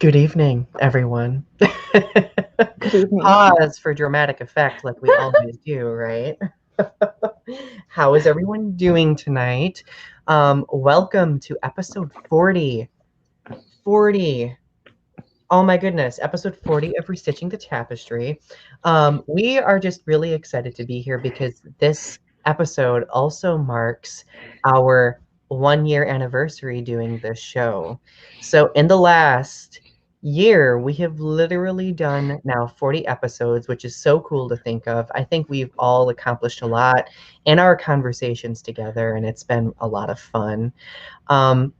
Good evening, everyone. Good evening. Pause for dramatic effect like we always do, right? How is everyone doing tonight? Welcome to episode 40. 40. Oh my goodness, episode 40 of Restitching the Tapestry. We are just really excited to be here because this episode also marks our 1 year anniversary doing this show. So, in the last year, we have literally done now 40 episodes, which is so cool to think of. I think we've all accomplished a lot in our conversations together, and it's been a lot of fun. Um,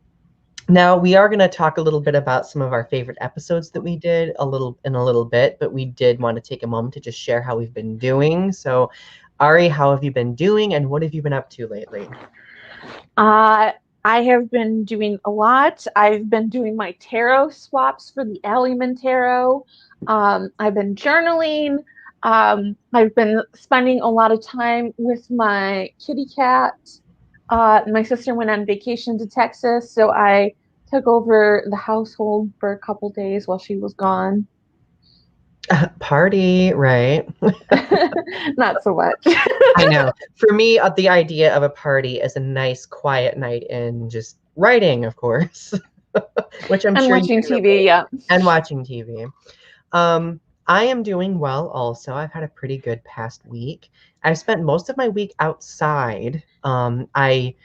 Now we are going to talk a little bit about some of our favorite episodes that we did a little bit, but we did want to take a moment to just share how we've been doing. So, Ari, how have you been doing, and what have you been up to lately? I have been doing a lot. I've been doing my tarot swaps for the Alleyman Tarot. I've been journaling. I've been spending a lot of time with my kitty cat. My sister went on vacation to Texas, so I took over the household for a couple days while she was gone. Party, right? Not so much. I know. For me, the idea of a party is a nice, quiet night in just writing, of course, which I'm And sure you watching can TV, relate, yeah. and watching TV. I am doing well also. I've had a pretty good past week. I've spent most of my week outside. I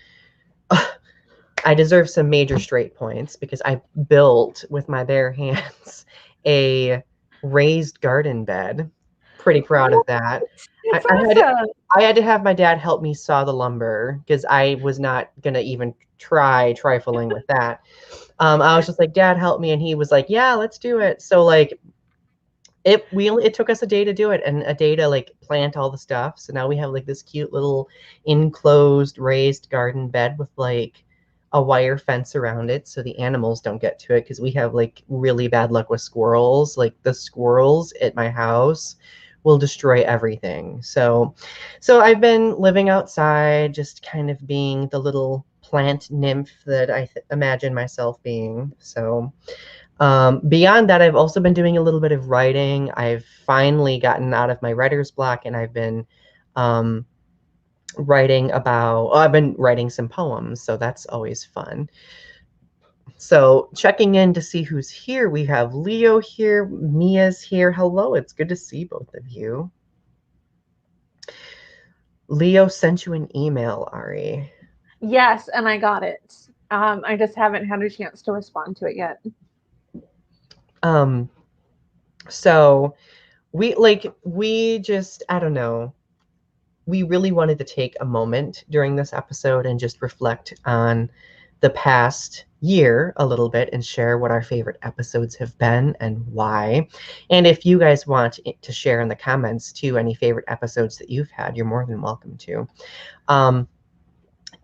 deserve some major straight points because I built with my bare hands a raised garden bed. Pretty proud of that. I, It's I had awesome. I had to have my dad help me saw the lumber because I was not gonna even try trifling with that. I was just like, Dad, help me, and he was like, Yeah, let's do it. So like it took us a day to do it and a day to like plant all the stuff. So now we have like this cute little enclosed raised garden bed with like a wire fence around it so the animals don't get to it because we have like really bad luck with squirrels. Like the squirrels at my house will destroy everything. So I've been living outside, just kind of being the little plant nymph that imagine myself being. So beyond that, I've also been doing a little bit of writing. I've finally gotten out of my writer's block and I've been um, I've been writing some poems, so that's always fun. So checking in to see who's here. We have Leo here, Mia's here. Hello, it's good to see both of you. Leo sent you an email, Ari. Yes, and I got it. I just haven't had a chance to respond to it yet. Um, so we just I don't know. We really wanted to take a moment during this episode and just reflect on the past year a little bit and share what our favorite episodes have been and why. And if you guys want to share in the comments too any favorite episodes that you've had, you're more than welcome to. Um,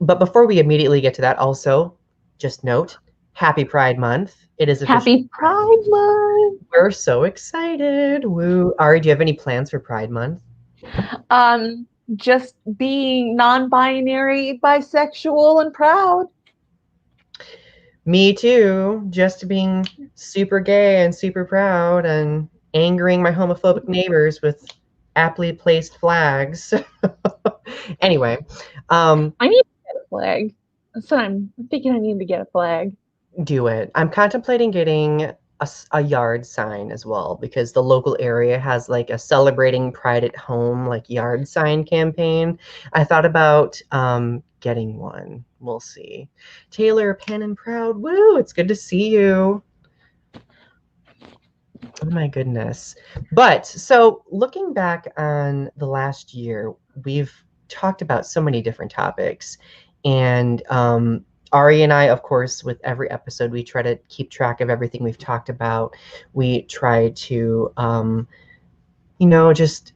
but before we immediately get to that, also just note, Happy Pride Month. It is officially Happy Pride Month. We're so excited. Woo. Ari, do you have any plans for Pride Month? Just being non-binary, bisexual, and proud. Me too. Just being super gay and super proud and angering my homophobic neighbors with aptly placed flags. Anyway, I need to get a flag. So I'm thinking I need to get a flag. do it. I'm contemplating getting a yard sign as well because the local area has like a celebrating pride at home like yard sign campaign. I thought about getting one. We'll see. Taylor, pen and proud. Woo! It's good to see you. Oh my goodness. But so looking back on the last year, we've talked about so many different topics. And Ari and I, of course, with every episode, we try to keep track of everything we've talked about. We try to, just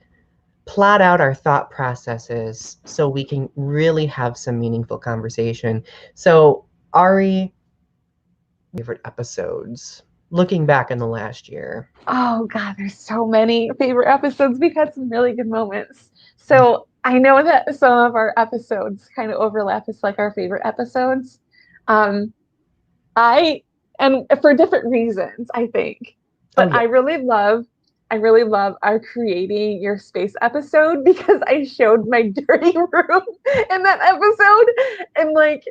plot out our thought processes so we can really have some meaningful conversation. So, Ari, favorite episodes looking back in the last year. Oh God, there's so many favorite episodes. We've had some really good moments. So I know that some of our episodes kind of overlap as like our favorite episodes. Um, I and for different reasons, I think. Oh But yeah. I really love our creating your space episode because I showed my dirty room in that episode, and like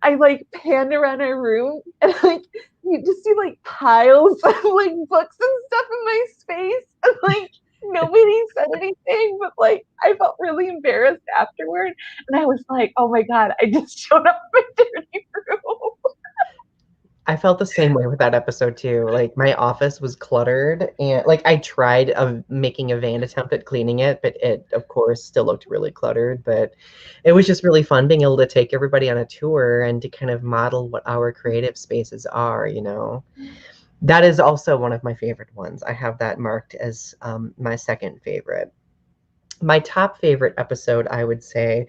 I like panned around our room and like you just see like piles of like books and stuff in my space, and like nobody said anything, but like I felt really embarrassed afterward, and I was like, oh my god, I just showed up my dirty room. I felt the same way with that episode too. Like my office was cluttered and like I tried of making a vain attempt at cleaning it, but it of course still looked really cluttered. But it was just really fun being able to take everybody on a tour and to kind of model what our creative spaces are, you know. That is also one of my favorite ones. I have that marked as my second favorite. My top favorite episode, I would say,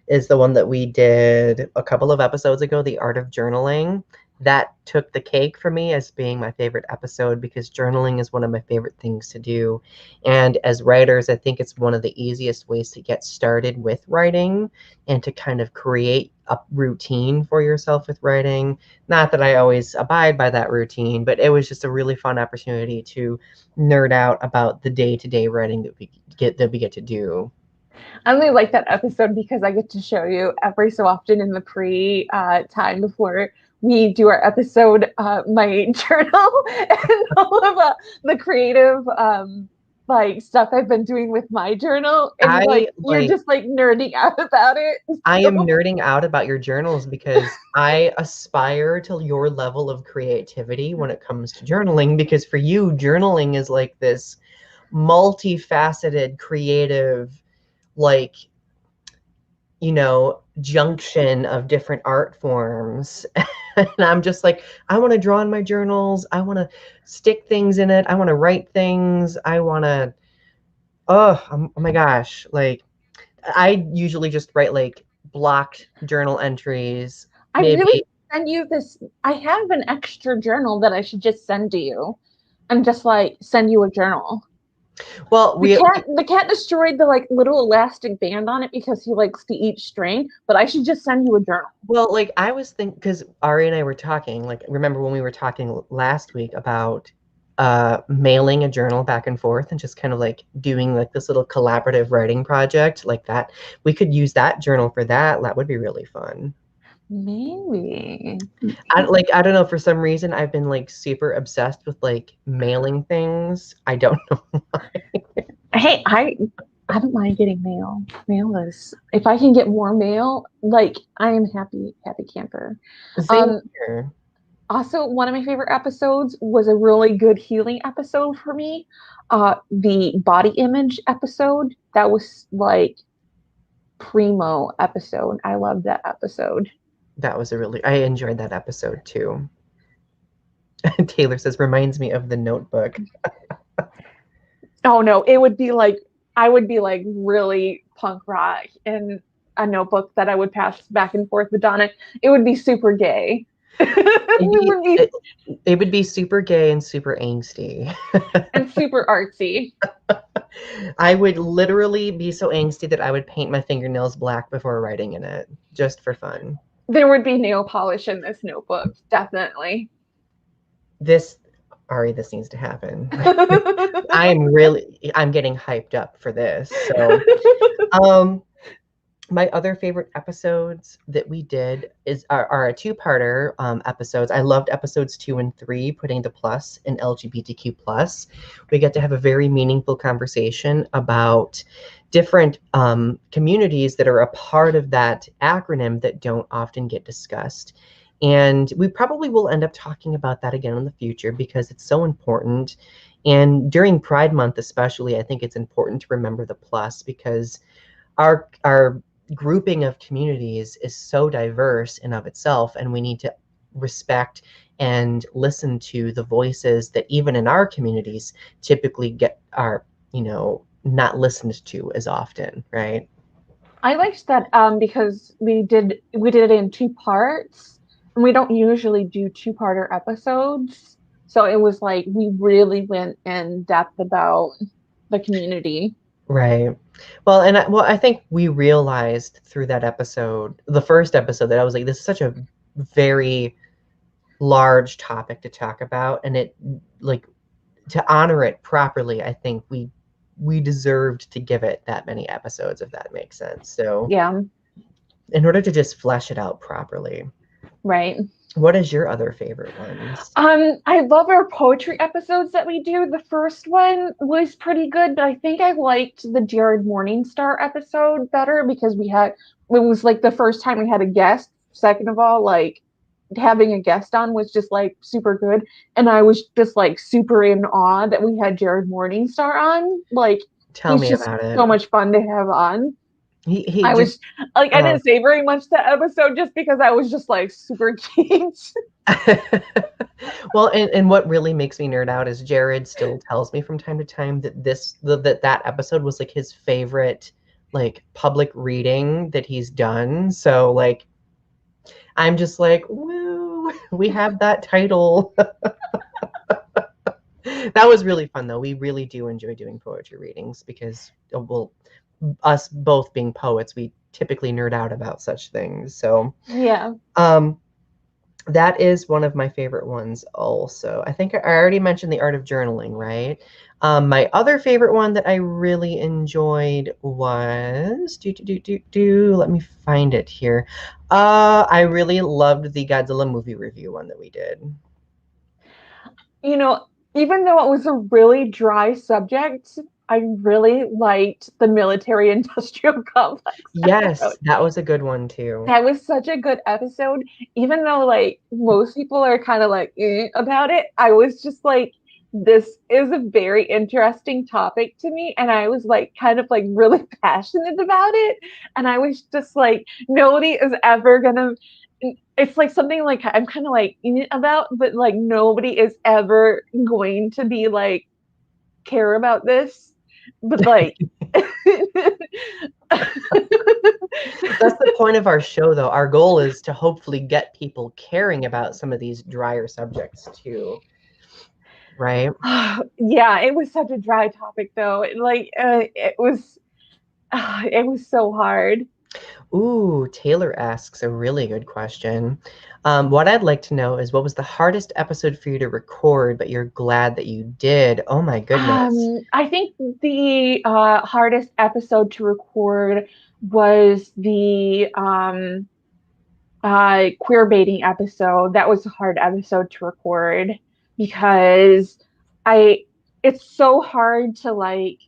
is the one that we did a couple of episodes ago, The Art of Journaling. That took the cake for me as being my favorite episode because journaling is one of my favorite things to do. And as writers, I think it's one of the easiest ways to get started with writing and to kind of create a routine for yourself with writing. Not that I always abide by that routine, but it was just a really fun opportunity to nerd out about the day-to-day writing that we get to do. I only like that episode because I get to show you every so often in the pre time before we do our episode, my journal and all of the creative like stuff I've been doing with my journal, and I like you're like just like nerding out about it. I am So nerding out about your journals because I aspire to your level of creativity when it comes to journaling. Because for you, journaling is like this multifaceted, creative, like, junction of different art forms. And I'm just like, I want to draw in my journals. I want to stick things in it. I want to write things. I want to, oh my gosh. Like, I usually just write like blocked journal entries, I really maybe. send you this. I have an extra journal that I should just send to you, and just like send you a journal. Well, The we cat the cat destroyed the like little elastic band on it because he likes to eat string, but I should just send you a journal. well, like I was thinking because Ari and I were talking, like remember when we were talking last week about mailing a journal back and forth and just kind of like doing like this little collaborative writing project like that. We could use that journal for that. That would be really fun. Maybe. I don't know, for some reason I've been like super obsessed with like mailing things. I don't know. Hey, I don't mind getting mail. Mail is if I can get more mail, like I am happy camper. Same Um here. Also one of my favorite episodes was a really good healing episode for me. The body image episode. That was like primo episode. I love that episode. I enjoyed that episode too. Taylor says, reminds me of the Notebook. Oh no, it would be like I would be like really punk rock in a notebook that I would pass back and forth with Donna. It would be super gay. It'd it be, would be it, it would be super gay and super angsty. and super artsy. I would literally be so angsty that I would paint my fingernails black before writing in it, just for fun. There would be nail polish in this notebook, definitely. This, Ari, this needs to happen. I I'm getting hyped up for this. So, um, my other favorite episodes that we did are a two-parter episodes. I loved episodes 2 and 3, putting the plus in LGBTQ plus. We get to have a very meaningful conversation about different communities that are a part of that acronym that don't often get discussed. And we probably will end up talking about that again in the future because it's so important. And during Pride Month, especially, I think it's important to remember the plus because our grouping of communities is so diverse in of itself, and we need to respect and listen to the voices that even in our communities typically get are not listened to as often, right? liked that because we did it in two parts, and we don't usually do two-parter episodes. So it was like we really went in depth about the community. Right. Well, I think we realized through that episode, the first episode, that I was like, this is such a very large topic to talk about, and it, like, to honor it properly, I think we deserved to give it that many episodes, if that makes sense. So Yeah, in order to just flesh it out properly, right. what is your other favorite ones? I love our poetry episodes that we do. The first one was pretty good, but I think I liked the Jared Morningstar episode better because it was like the first time we had a guest. Second of all, like having a guest on was just like super good. And I was just like super in awe that we had Jared Morningstar on. Like Tell he's me just about it. so much fun to have on. He I just was like, I uh didn't say very much that episode just because I was just like super keen. well, and what really makes me nerd out is Jared still tells me from time to time that that episode was like his favorite, like, public reading that he's done. So, like, I'm just like, woo, we have that title. That was really fun, though. We really do enjoy doing poetry readings because, well, us both being poets, we typically nerd out about such things. So, Yeah. um, that is one of my favorite ones also. I think I already mentioned the art of journaling, right? My other favorite one that I really enjoyed was let me find it here. I really loved the Godzilla movie review one that we did. You know, even though it was a really dry subject, I really liked the military industrial complex Yes, episode. that was a good one too. That was such a good episode. Even though like most people are kind of like about it, I was just like, this is a very interesting topic to me. And I was like kind of like really passionate about it. And I was just like, nobody is ever gonna it's like something like I'm kind of like in it about, but like nobody is ever going to be like care about this. But like That's the point of our show, though. Our goal is to hopefully get people caring about some of these drier subjects too, right? yeah, it was such a dry topic though. It was so hard. Ooh, Taylor asks a really good question. What I'd like to know is, what was the hardest episode for you to record, but you're glad that you did? Oh my goodness. I think the hardest episode to record was the queer baiting episode. That was a hard episode to record because I it's so hard to like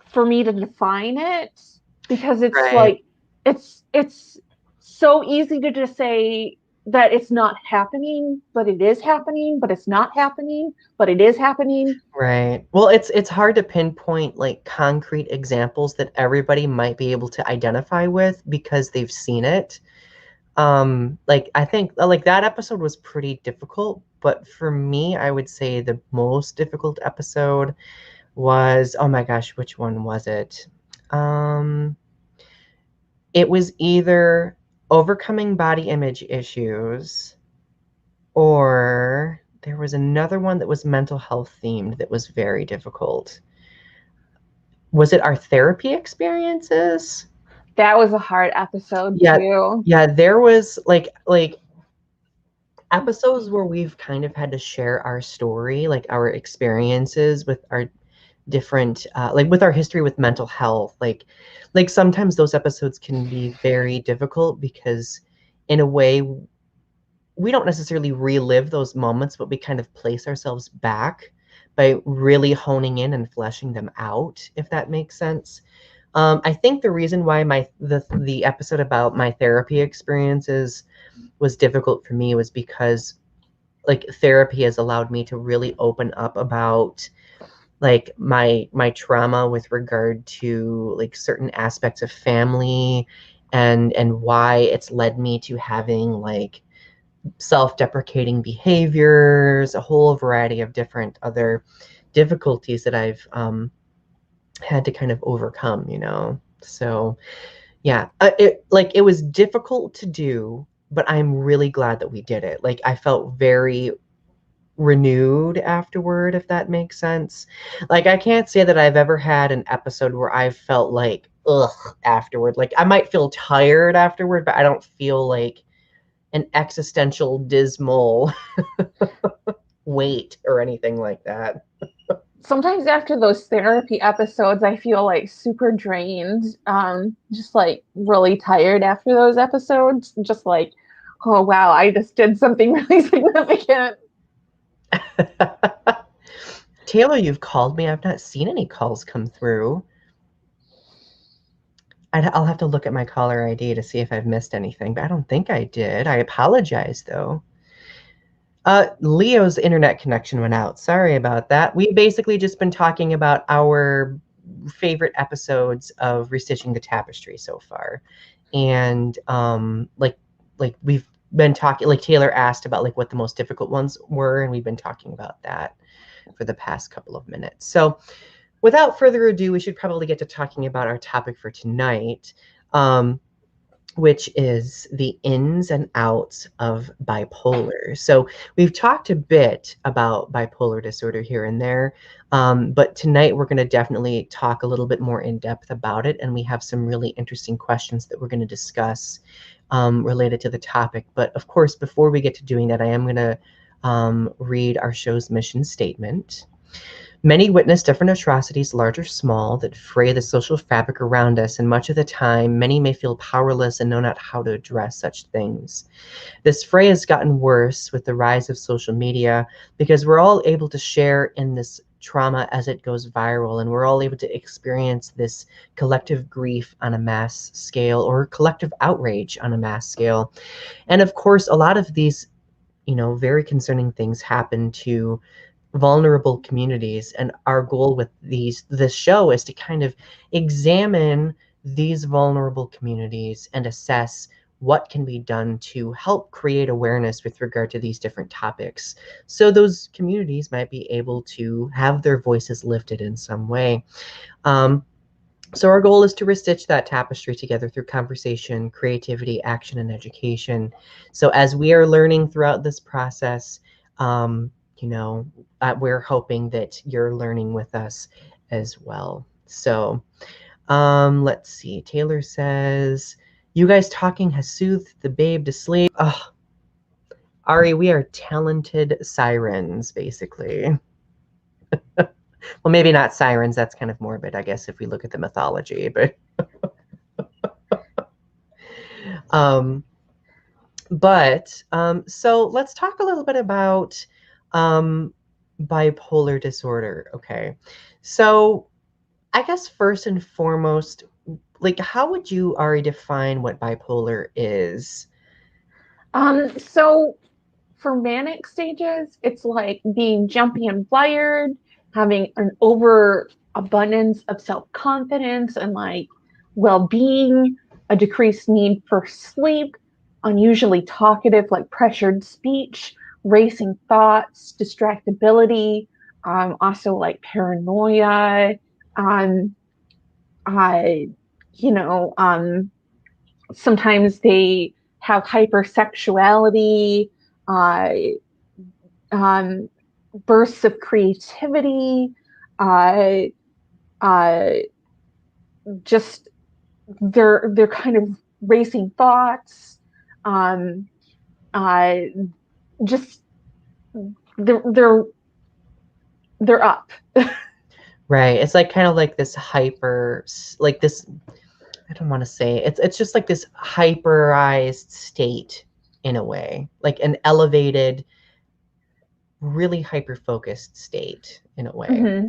for me to define it because it's Right, like it's so easy to just say that it's not happening, but it is happening, but it's not happening, but it is happening. right. Well, it's hard to pinpoint like concrete examples that everybody might be able to identify with because they've seen it. Like, I think like that episode was pretty difficult, but for me, I would say the most difficult episode was, oh my gosh, which one was it? Um, it was either overcoming body image issues, or there was another one that was mental health themed that was very difficult. Was it our therapy experiences? That was a hard episode Yeah, too. yeah, there was like episodes where we've kind of had to share our story, like our experiences with our different, like with our history with mental health. Like sometimes those episodes can be very difficult because, in a way, we don't necessarily relive those moments, but we kind of place ourselves back by really honing in and fleshing them out, if that makes sense. I think the reason why the episode about my therapy experiences was difficult for me was because, like, therapy has allowed me to really open up about, like, my trauma with regard to, like, certain aspects of family, and why it's led me to having, like, self-deprecating behaviors, a whole variety of different other difficulties that I've had to kind of overcome, you know. So yeah, it was difficult to do, but I'm really glad that we did it. Like, I felt very renewed afterward, if that makes sense. Like, I can't say that I've ever had an episode where I felt like ugh afterward. Like, I might feel tired afterward, but I don't feel like an existential, dismal weight or anything like that. Sometimes after those therapy episodes, I feel like super drained, just like really tired after those episodes. Just like, oh wow, I just did something really significant. Taylor, you've called me. I've not seen any calls come through. I'll have to look at my caller ID to see if I've missed anything, but I don't think I did. I apologize, though. Leo's internet connection went out. Sorry about that. We've basically just been talking about our favorite episodes of Restitching the Tapestry so far. And like we've been talking, like Taylor asked about like what the most difficult ones were, and we've been talking about that for the past couple of minutes. So without further ado, we should probably get to talking about our topic for tonight. Which is the ins and outs of bipolar. So we've talked a bit about bipolar disorder here and there, but tonight we're going to definitely talk a little bit more in depth about it, and we have some really interesting questions that we're going to discuss related to the topic. But of course, before we get to doing that, I am going to read our show's mission statement. Many witness different atrocities, large or small, that fray the social fabric around us, and much of the time, many may feel powerless and know not how to address such things. This fray has gotten worse with the rise of social media because we're all able to share in this trauma as it goes viral, and we're all able to experience this collective grief on a mass scale or collective outrage on a mass scale. And of course, a lot of these, very concerning things happen to vulnerable communities, and our goal with this show is to kind of examine these vulnerable communities and assess what can be done to help create awareness with regard to these different topics, so those communities might be able to have their voices lifted in some way. So our goal is to restitch that tapestry together through conversation, creativity, action, and education. So as we are learning throughout this process, we're hoping that you're learning with us as well. So let's see. Taylor says, you guys talking has soothed the babe to sleep. Oh, Ari, we are talented sirens, basically. Well, maybe not sirens. That's kind of morbid, I guess, if we look at the mythology. But so let's talk a little bit about bipolar disorder. Okay, so I guess first and foremost, like, how would you, Ari, define what bipolar is? So for manic stages, it's like being jumpy and wired, having an overabundance of self-confidence and like well-being, a decreased need for sleep, unusually talkative, like pressured speech, racing thoughts, distractibility, also like paranoia, um, I, sometimes they have hypersexuality, uh, um, bursts of creativity, uh, uh, just they're kind of racing thoughts, um, uh, just they're they're they're up. Right. It's like kind of like this hyper, like this, I don't want to say it's just like this hyperized state in a way, like an elevated, really hyper focused state in a way. Mm-hmm.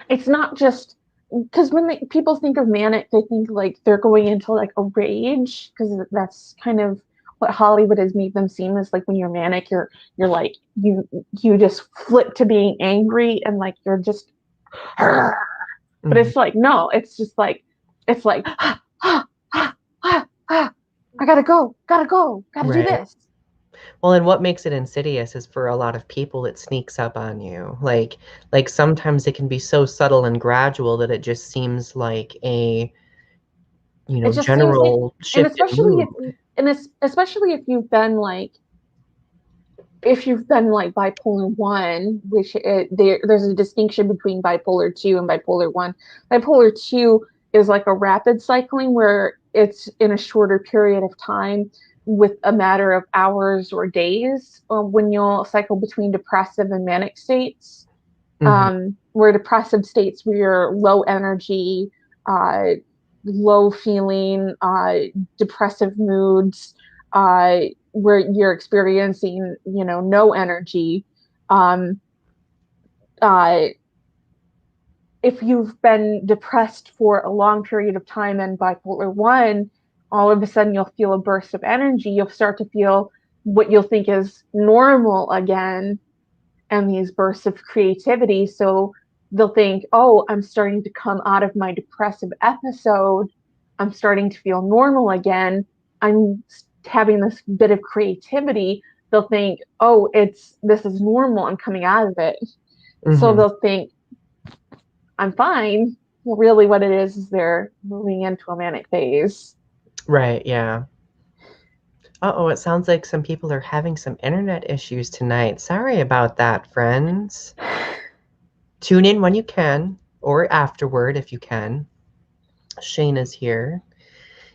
It's not just because when people think of manic, they think like they're going into like a rage because that's kind of what Hollywood has made them seem as like when you're manic, you're like you just flip to being angry and like you're just, but it's like no, it's just like it's like I gotta go, gotta right. do this. Well, and what makes it insidious is for a lot of people, it sneaks up on you. Like sometimes it can be so subtle and gradual that it just seems like a, It just seems like, general and shift in mood. especially if you've been like bipolar one, which there's a distinction between bipolar two and bipolar one. Bipolar two is like a rapid cycling where it's in a shorter period of time. with a matter of hours or days when you'll cycle between depressive and manic states. Mm-hmm. Where depressive states where you're low energy, uh, low feeling, depressive moods, where you're experiencing, no energy. Um, uh, if you've been depressed for a long period of time in bipolar one, all of a sudden you'll feel a burst of energy. You'll start to feel what you'll think is normal again, and these bursts of creativity. So they'll think, oh, I'm starting to come out of my depressive episode. I'm starting to feel normal again. I'm having this bit of creativity. They'll think, oh, this is normal. I'm coming out of it. So Mm-hmm. they'll think, I'm fine. Well, really, what it is they're moving into a manic phase. Right, yeah. Uh-oh, it sounds like some people are having some internet issues tonight. Sorry about that, friends. Tune in when you can, or afterward if you can. Shane is here.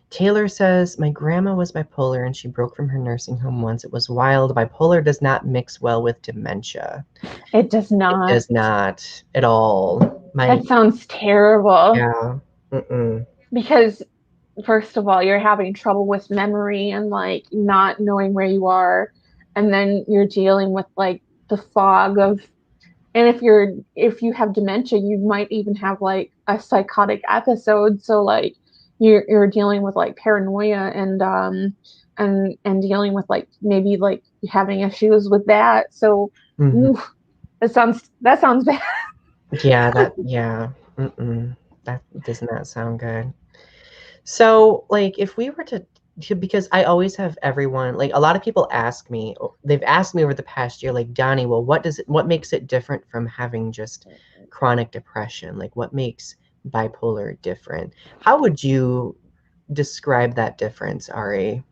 Taylor says, my grandma was bipolar and she broke from her nursing home once. It was wild. Bipolar does not mix well with dementia. It does It not. does not at all. That sounds terrible. Yeah. Mm-mm. Because first of all, you're having trouble with memory and like not knowing where you are. And then you're dealing with like the fog of, and if you have dementia, you might even have like a psychotic episode. So like you're dealing with like paranoia and dealing with like maybe like having issues with that. So Mm-hmm. oof, that sounds bad. Yeah. Mm-mm. That does not sound good. So, like, if we were because I always have everyone, like, a lot of people ask me, they've asked me over the past year, like, Donny, well, what makes it different from having just chronic depression? Like, what makes bipolar different? How would you describe that difference, Ari?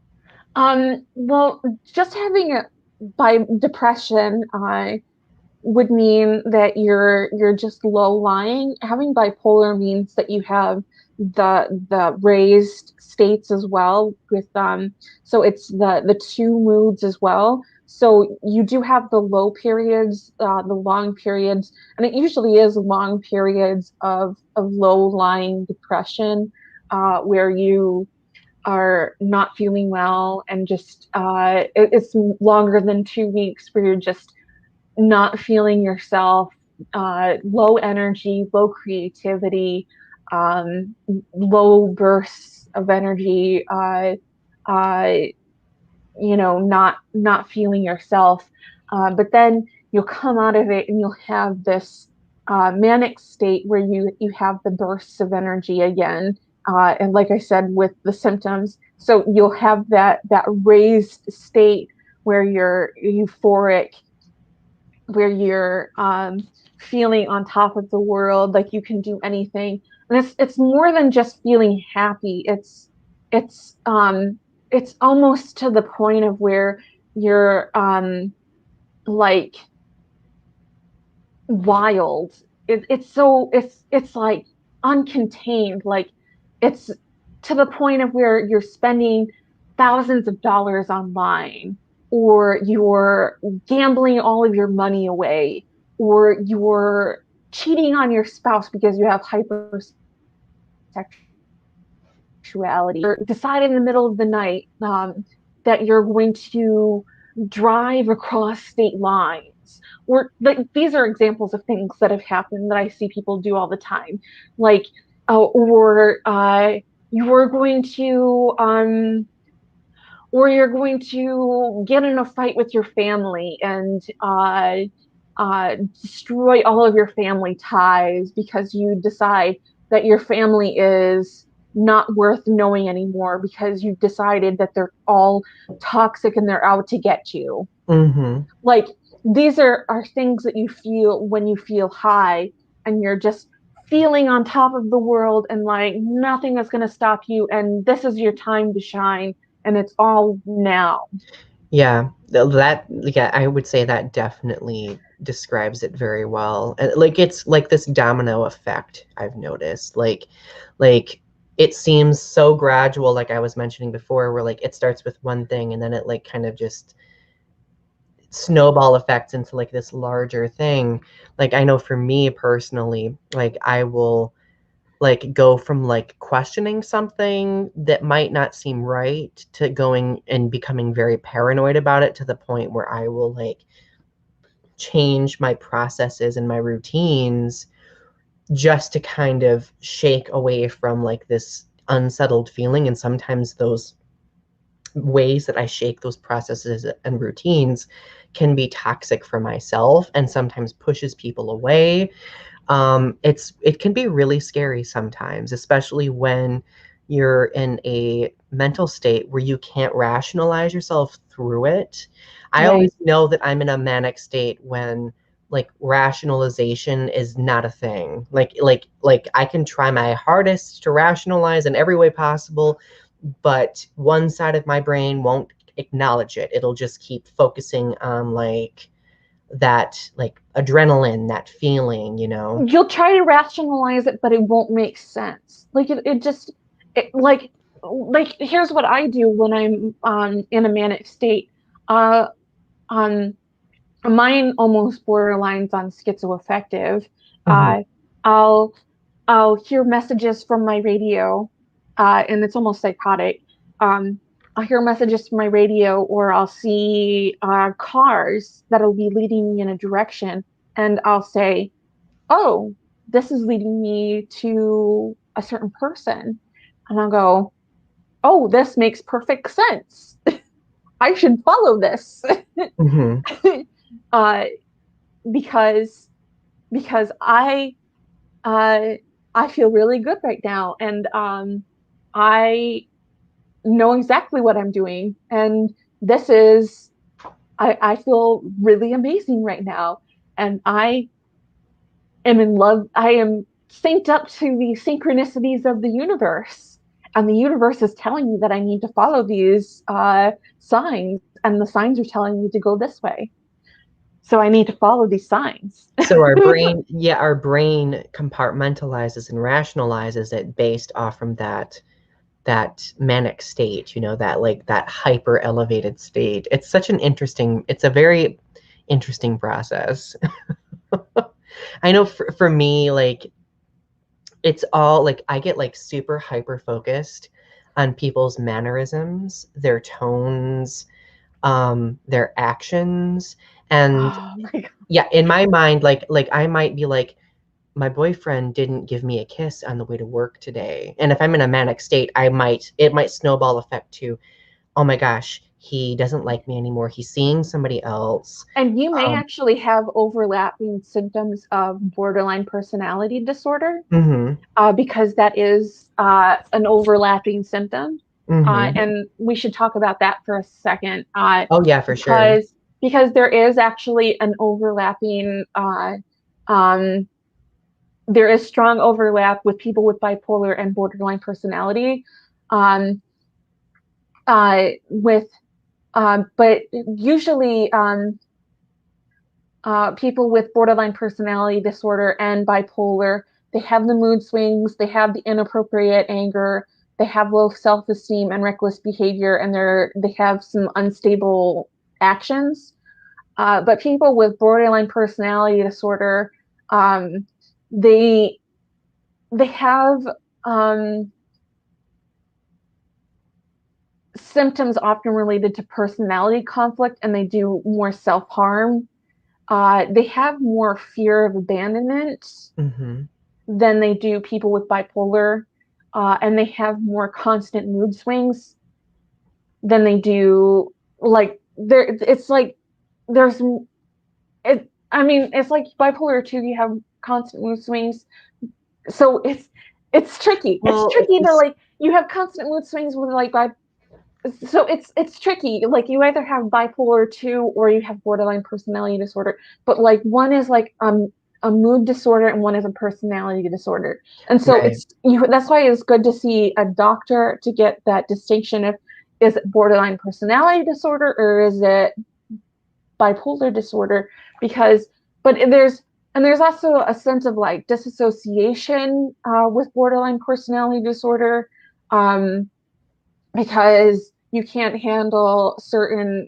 Well, just having a by depression, would mean that you're just low lying. Having bipolar means that you have the raised states as well with so it's the two moods as well. So you do have the low periods, the long periods, and it usually is long periods of low lying depression, where you are not feeling well and just it's longer than 2 weeks where you're just not feeling yourself, low energy, low creativity, low bursts of energy, uh, not feeling yourself. But then you'll come out of it and you'll have this manic state where you have the bursts of energy again. And like I said, with the symptoms, so you'll have that raised state where you're euphoric, where you're feeling on top of the world, like you can do anything. And it's more than just feeling happy. It's it's almost to the point of where you're like wild. It's like uncontained. Like it's to the point of where you're spending thousands of dollars online, or you're gambling all of your money away, or you're cheating on your spouse because you have hypersexuality, or decide in the middle of the night that you're going to drive across state lines. Or like these are examples of things that have happened that I see people do all the time. Like, or you're going to or you're going to get in a fight with your family and destroy all of your family ties because you decide that your family is not worth knowing anymore because you've decided that they're all toxic and they're out to get you. Mm-hmm. Like these are things that you feel when you feel high and you're just feeling on top of the world and like nothing is going to stop you and this is your time to shine and it's all now. Yeah, yeah, I would say that definitely describes it very well. And like it's like this domino effect I've noticed. Like it seems so gradual, like I was mentioning before, where like it starts with one thing and then it like kind of just snowball effects into like this larger thing. Like I know for me personally, like I will like go from like questioning something that might not seem right to going and becoming very paranoid about it to the point where I will like change my processes and my routines just to kind of shake away from like this unsettled feeling. And sometimes those ways that I shake those processes and routines can be toxic for myself and sometimes pushes people away. It can be really scary sometimes, especially when you're in a mental state where you can't rationalize yourself through it. I Right. always know that I'm in a manic state when like rationalization is not a thing. Like I can try my hardest to rationalize in every way possible, but one side of my brain won't acknowledge it. It'll just keep focusing on like that like adrenaline, that feeling, you know? You'll try to rationalize it, but it won't make sense. Like it just it, like here's what I do when I'm in a manic state. Uh um Mine almost borderlines on schizoaffective. Hmm. Uh I'll I'll hear messages from my radio, and it's almost psychotic. Um I'll hear messages from my radio, or I'll see cars that'll be leading me in a direction, and I'll say, oh, this is leading me to a certain person. And I'll go, oh, this makes perfect sense. I should follow this. Hmm. uh, because because uh, I feel really good right now, and I know exactly what I'm doing, and this is I feel really amazing right now, and I am in love. I am synced up to the synchronicities of the universe. And the universe is telling me that I need to follow these signs, and the signs are telling me to go this way. So I need to follow these signs. So our brain, yeah, our brain compartmentalizes and rationalizes it based off from that manic state, you know, that like that hyper elevated state. It's such an interesting, it's a very interesting process. I know for me, like it's all like I get like super hyper focused on people's mannerisms, their tones, their actions. And Oh my God. yeah, in my mind, like I might be like, my boyfriend didn't give me a kiss on the way to work today. And if I'm in a manic state, it might snowball effect to, oh my gosh, he doesn't like me anymore. He's seeing somebody else. And you may Um, actually have overlapping symptoms of borderline personality disorder, hmm. because that is an overlapping symptom. Hmm. And we should talk about that for a second, Oh yeah, for sure. because there is actually an overlapping, um, there is strong overlap with people with bipolar and borderline personality. Um, with But usually, people with borderline personality disorder and bipolar, they have the mood swings, they have the inappropriate anger, they have low self-esteem and reckless behavior, and they have some unstable actions. But people with borderline personality disorder, um, they they have um, symptoms often related to personality conflict, and they do more self-harm. They have more fear of abandonment Hmm. than they do people with bipolar, and they have more constant mood swings than they do like there. It's like there's it. I mean, it's like bipolar too. You have constant mood swings, so it's tricky. It's Well, tricky to it's like you have constant mood swings with like so it's tricky. Like you either have bipolar 2 or you have borderline personality disorder, but like one is like a mood disorder and one is a personality disorder. And so right. it's you that's why it's good to see a doctor to get that distinction of, is it borderline personality disorder or is it bipolar disorder? Because but there's and there's also a sense of like disassociation with borderline personality disorder, um, because you can't handle certain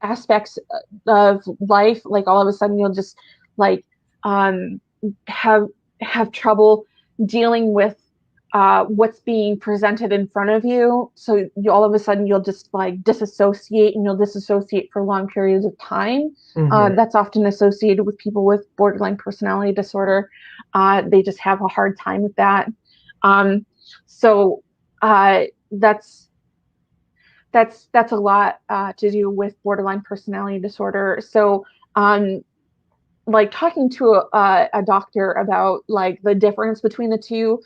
aspects of life. Like all of a sudden, you'll just like um, have trouble dealing with what's being presented in front of you. So you all of a sudden you'll just like disassociate, and you'll disassociate for long periods of time. Mm-hmm. That's often associated with people with borderline personality disorder. They just have a hard time with that. Um, so that's that's a lot to do with borderline personality disorder. So like talking to a doctor about like the difference between the two,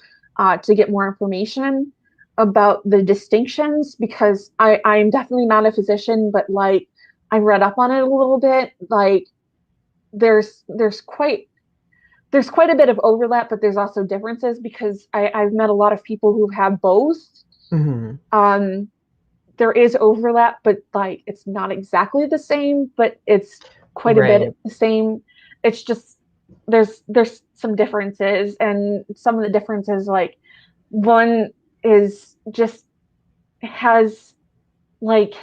to get more information about the distinctions, because I'm definitely not a physician, but like I read up on it a little bit. Like there's quite a bit of overlap, but there's also differences, because I've met a lot of people who have both. Mm-hmm. um there is overlap, but like it's not exactly the same, but it's quite a Right. bit the same. It's just there's some differences, and some of the differences, like one is just has like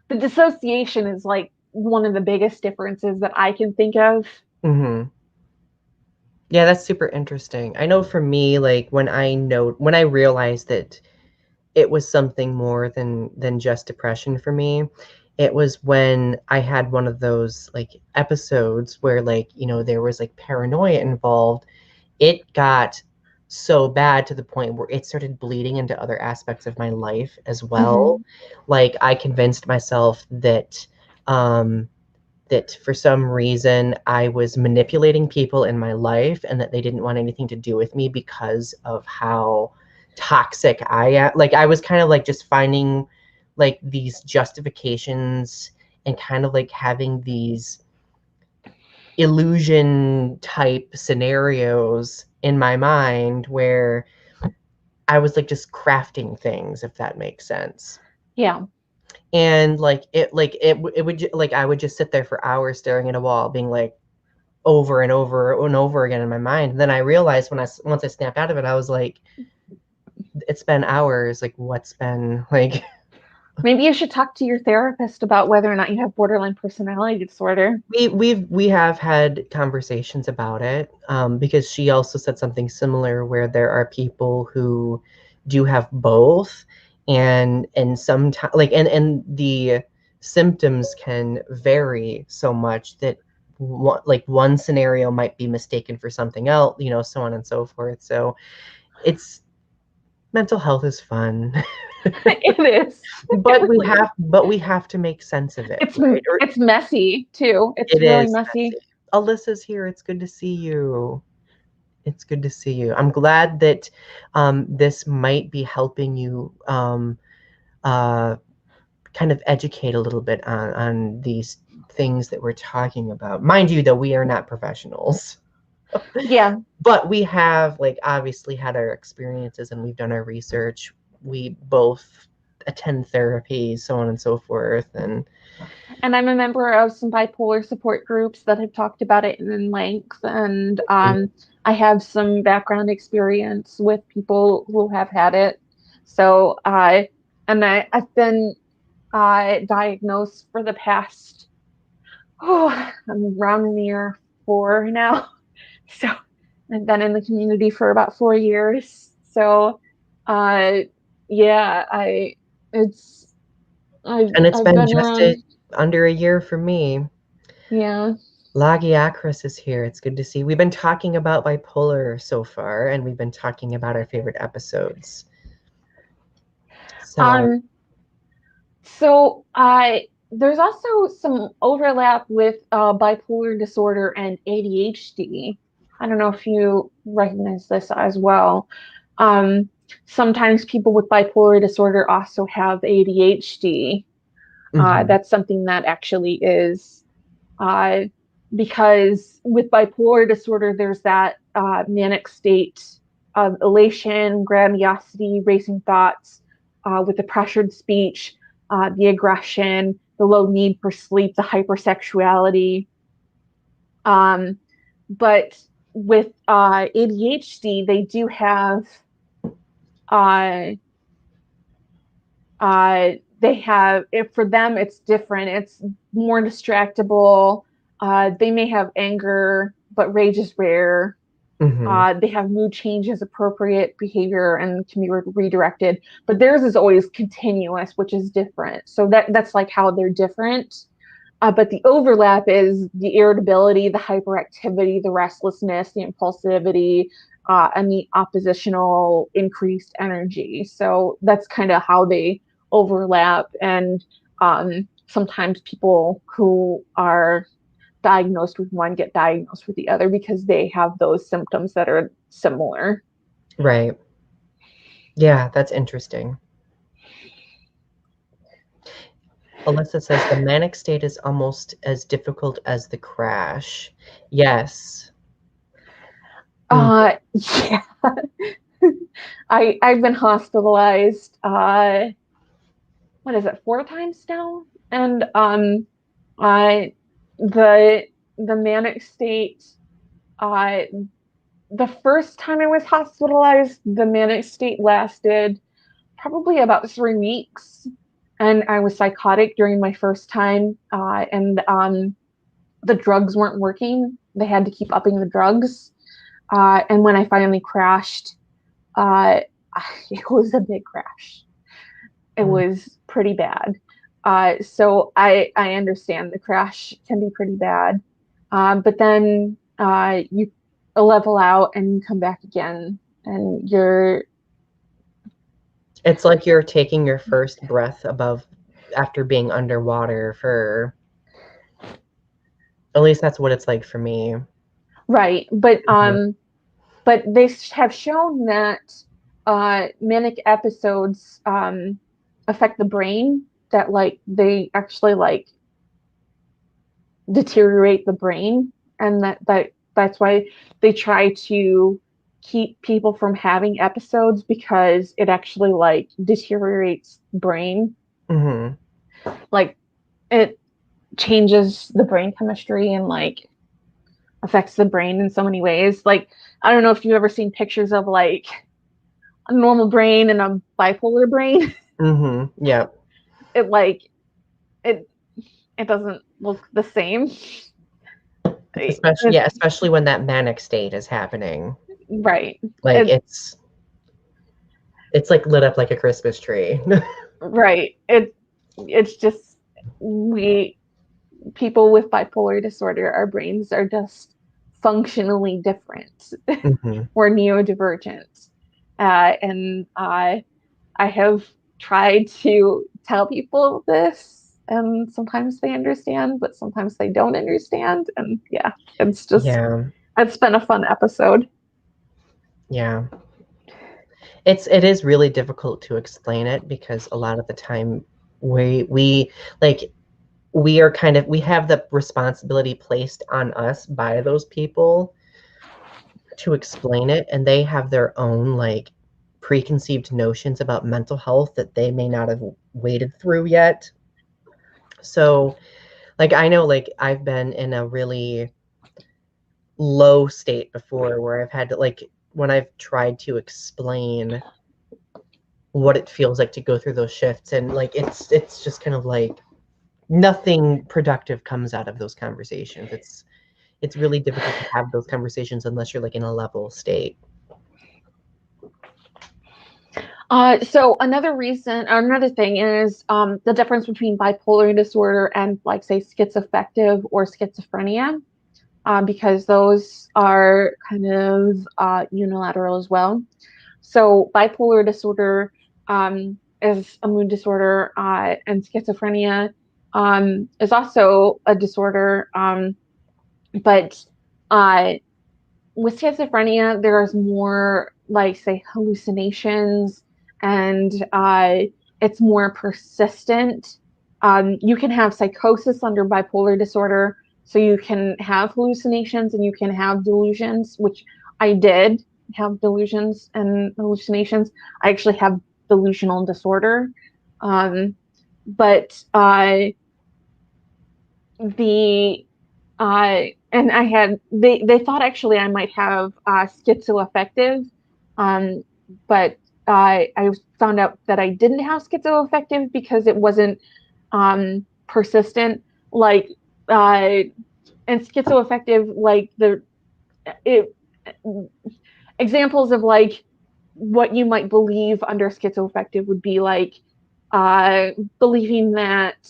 the dissociation is like one of the biggest differences that I can think of. Mm-hmm. Yeah, that's super interesting. I know for me, like when I realized that it was something more than just depression for me, it was when I had one of those like episodes where like, there was like paranoia involved. It got so bad to the point where it started bleeding into other aspects of my life as well. Mm-hmm. Like I convinced myself um that for some reason I was manipulating people in my life and that they didn't want anything to do with me because of how toxic I am. Like I was kind of like just finding like these justifications and kind of like having these illusion type scenarios in my mind where I was like just crafting things, if that makes sense. Yeah. And it would like I would just sit there for hours staring at a wall being like over and over and over again in my mind. And then I realized once I snapped out of it, I was like, it's been hours. Like, what's been like? Maybe you should talk to your therapist about whether or not you have borderline personality disorder. We have had conversations about it, because she also said something similar where there are people who do have both, and sometimes like and the symptoms can vary so much that one scenario might be mistaken for something else, so on and so forth. So it's mental health is fun. It is. but It we really is. have to make sense of it, It's right? Or it's messy too. It's it really is messy. messy. Alyssa's here. It's good to see you. It's good to see you. I'm glad that this might be helping you uh, kind of educate a little bit on these things that we're talking about. Mind you, though, we are not professionals. Yeah. But we have like obviously had our experiences and we've done our research. We both attend therapy, so on and so forth. And And I'm a member of some bipolar support groups that have talked about it in length. And I have some background experience with people who have had it. So I've been diagnosed for the past, I'm around in the year 4 now. So I've been in the community for about 4 years. So uh, yeah, it's and it's I've been been just around. under a year for me. Yeah. Lagiacris is here. It's good to see. We've been talking about bipolar so far, and we've been talking about our favorite episodes. So, Um, so there's also some overlap with bipolar disorder and ADHD. I don't know if you recognize this as well. Um, Sometimes people with bipolar disorder also have ADHD. mhm, That's something that actually is uh, because with bipolar disorder, there's that manic state of elation, grandiosity, racing thoughts, with the pressured speech, the aggression, the low need for sleep, the hypersexuality. Um, but with ADHD, they do have uh, they have if for them it's different. It's more distractible. They may have anger, but rage is rare. Hmm. They have mood changes, appropriate behavior, and can be redirected. But theirs is always continuous, which is different. So that's like how they're different. But the overlap is the irritability, the hyperactivity, the restlessness, the impulsivity, and the oppositional increased energy. So that's kind of how they overlap. And sometimes people who are diagnosed with one get diagnosed with the other because they have those symptoms that are similar. Right. Yeah, that's interesting. Alyssa says the manic state is almost as difficult as the crash. Yes. Mm, Yeah. I've been hospitalized what is it, 4 times now? And I the the manic state, uh the first time I was hospitalized, the manic state lasted probably about 3 weeks. And I was psychotic during my first time, and the drugs weren't working. They had to keep upping the drugs. And when I finally crashed, uh, it was a big crash. It mm. was pretty bad. So I understand the crash can be pretty bad, but then you level out and you come back again, and you're It's like you're taking your first breath above after being underwater for at least that's what it's like for me. right. Mhm. But they have shown that manic episodes affect the brain. That like they actually like deteriorate the brain, and that's why they try to keep people from having episodes, because it actually like deteriorates brain, Mhm. like it changes the brain chemistry and like affects the brain in so many ways. Like I don't know if you've ever seen pictures of like a normal brain and a bipolar brain. Mhm. Yep. It like it it doesn't look the same. Especially yeah, especially when that manic state is happening. Right. Like It it's like lit up like a Christmas tree. right. It's just we people with bipolar disorder, our brains are just functionally different. Mhm. We're neurodivergent. And I have tried to tell people this, and sometimes they understand, but sometimes they don't understand. And yeah, Yeah. it's been a fun episode. Yeah. It is really difficult to explain it because a lot of the time we like we are kind of we have the responsibility placed on us by those people to explain it, and they have their own like preconceived notions about mental health that they may not have waded through yet. So like I know like I've been in a really low state before where I've had to like when I've tried to explain what it feels like to go through those shifts, and like it's just kind of like nothing productive comes out of those conversations. It's really difficult to have those conversations unless you're like in a level state. So another reason, or another thing is the difference between bipolar disorder and, like, say, schizoaffective or schizophrenia, because those are kind of unilateral as well. So bipolar disorder is a mood disorder, and schizophrenia is also a disorder. But uh, with schizophrenia, there's more, like, say, hallucinations, and it's more persistent. You can have psychosis under bipolar disorder, so you can have hallucinations and you can have delusions, which I did have delusions and hallucinations. I actually have delusional disorder. But the and I had they thought actually I might have schizoaffective, but I found out that I didn't have schizoaffective because it wasn't persistent. Like uh, and schizoaffective, like it, examples of like what you might believe under schizoaffective would be like uh, believing that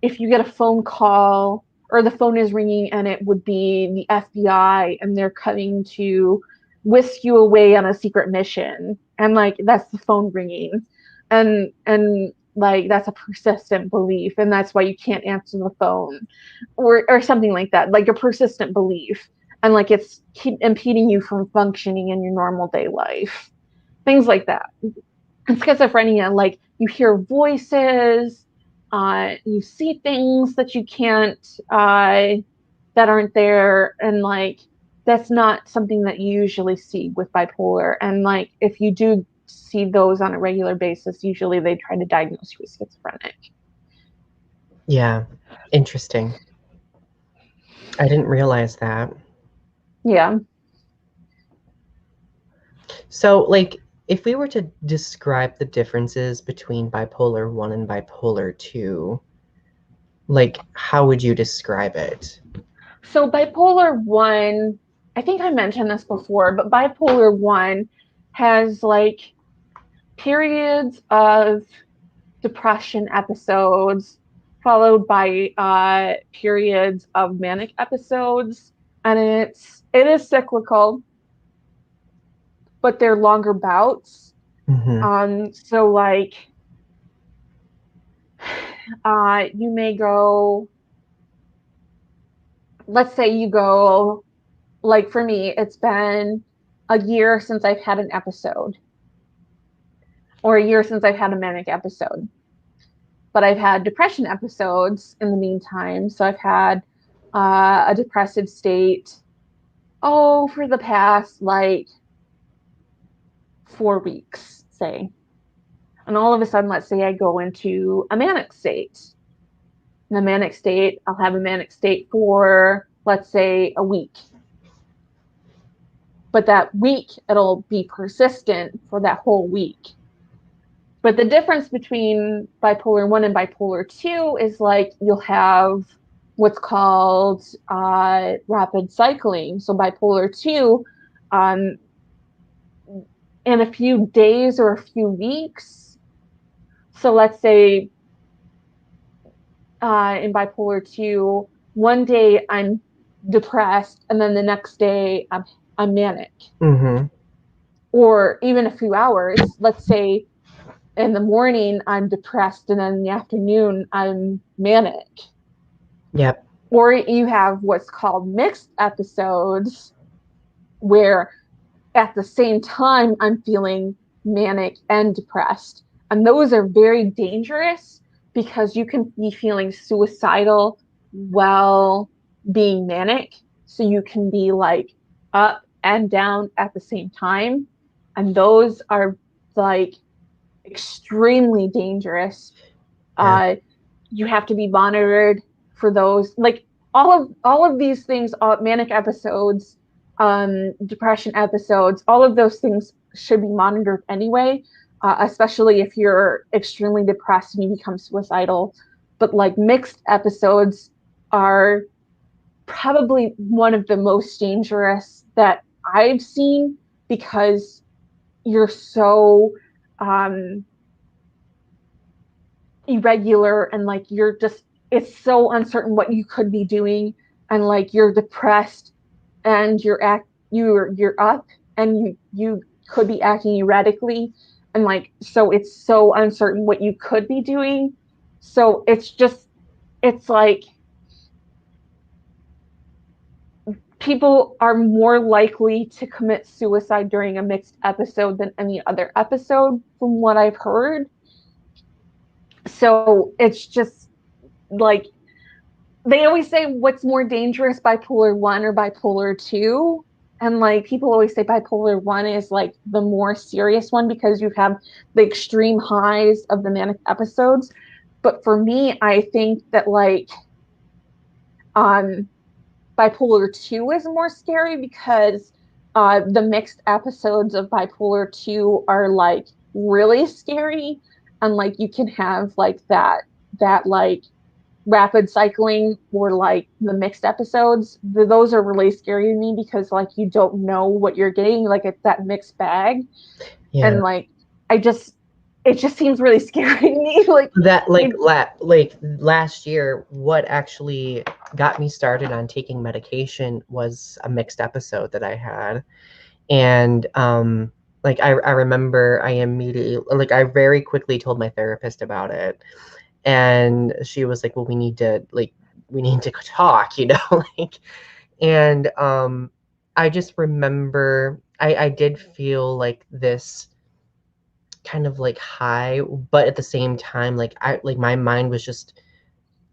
if you get a phone call or the phone is ringing and it would be the FBI and they're coming to whisk you away on a secret mission, and like that's the phone ringing, and like that's a persistent belief and that's why you can't answer the phone, or something like that, like a persistent belief, and like it's keep impeding you from functioning in your normal day life, things like that. And schizophrenia, like you hear voices, you see things that you can't, that aren't there, and like that's not something that you usually see with bipolar. And like if you do see those on a regular basis, usually they try to diagnose you with schizophrenic. Yeah, interesting. I didn't realize that. Yeah. So, like, if we were to describe the differences between bipolar 1 and bipolar 2, like, how would you describe it? So bipolar one, I think I mentioned this before, but bipolar one has like periods of depression episodes followed by periods of manic episodes, and it is cyclical, but they're longer bouts. Mm-hmm. So like you may go, let's say you go, like for me it's been a year since I've had an episode, or a year since I've had a manic episode, but I've had depression episodes in the meantime. So I've had a depressive state, oh, for the past like 4 weeks, say. And all of a sudden, let's say I go into a manic state. In the manic state, I'll have a manic state for, let's say, a week. But that week, it'll be persistent for that whole week. But the difference between bipolar 1 and bipolar 2 is like you'll have what's called rapid cycling. So bipolar 2, um, in a few days or a few weeks. So let's say in bipolar 2, one day I'm depressed and then the next day I'm manic. Mm-hmm. Or even a few hours. Let's say in the morning I'm depressed and then in the afternoon I'm manic. Yep. Or you have what's called mixed episodes where at the same time I'm feeling manic and depressed. And those are very dangerous because you can be feeling suicidal while being manic. So you can be like up and down at the same time. And those are like extremely dangerous. Yeah. Uh, you have to be monitored for those. Like all of these things, manic episodes, depression episodes, all of those things should be monitored anyway. Especially if you're extremely depressed and you become suicidal. But like mixed episodes are probably one of the most dangerous that I've seen because you're so um, irregular, and like you're just, it's so uncertain what you could be doing, and like you're depressed and you're up and you could be acting erratically, and like so it's so uncertain what you could be doing. So it's just, it's like people are more likely to commit suicide during a mixed episode than any other episode from what I've heard. So it's just like they always say what's more dangerous, bipolar 1 or bipolar 2. And like people always say bipolar 1 is like the more serious one because you have the extreme highs of the manic episodes. But for me, I think that like um Bipolar 2 is more scary because the mixed episodes of Bipolar 2 are like really scary, and like you can have like that like rapid cycling or like the mixed episodes. Those are really scary to me because like you don't know what you're getting, like it's that mixed bag. Yeah. And like I just it just seems really scary to me. Like That I, like last year, what actually got me started on taking medication was a mixed episode that I had. And like I remember I immediately, like, I very quickly told my therapist about it. And she was like, well, we need to talk, you know, like. And I just remember I did feel like this kind of like high, but at the same time, like I like my mind was just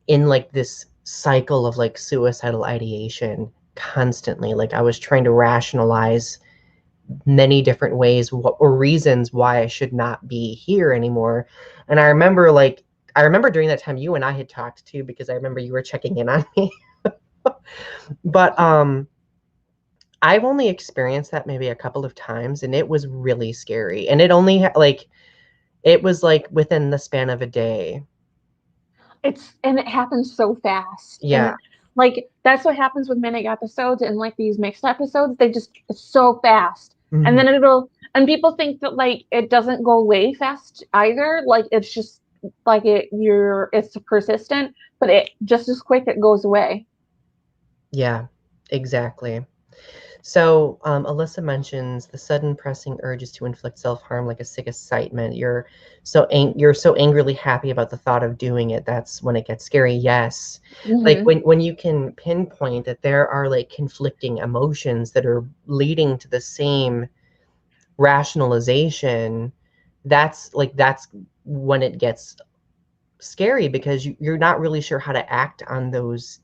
in like this cycle of like suicidal ideation constantly. Like I was trying to rationalize many different ways or reasons why I should not be here anymore. And I remember during that time you and I had talked too, because I remember you were checking in on me. But I've only experienced that maybe a couple of times, and it was really scary. And it only like it was like within the span of a day. and it happens so fast. Yeah. And like that's what happens with mini episodes and like these mixed episodes. They just it's so fast. And Mhm. then it'll and people think that like it doesn't go away fast either. Like it's just like it's persistent, but it just as quick it goes away. Yeah, exactly. So, Alyssa mentions the sudden pressing urges to inflict self-harm like a sick excitement. You're so angrily happy about the thought of doing it. That's when it gets scary. Yes. Like Hmm. when you can pinpoint that there are like conflicting emotions that are leading to the same rationalization, that's when it gets scary, because you're not really sure how to act on those,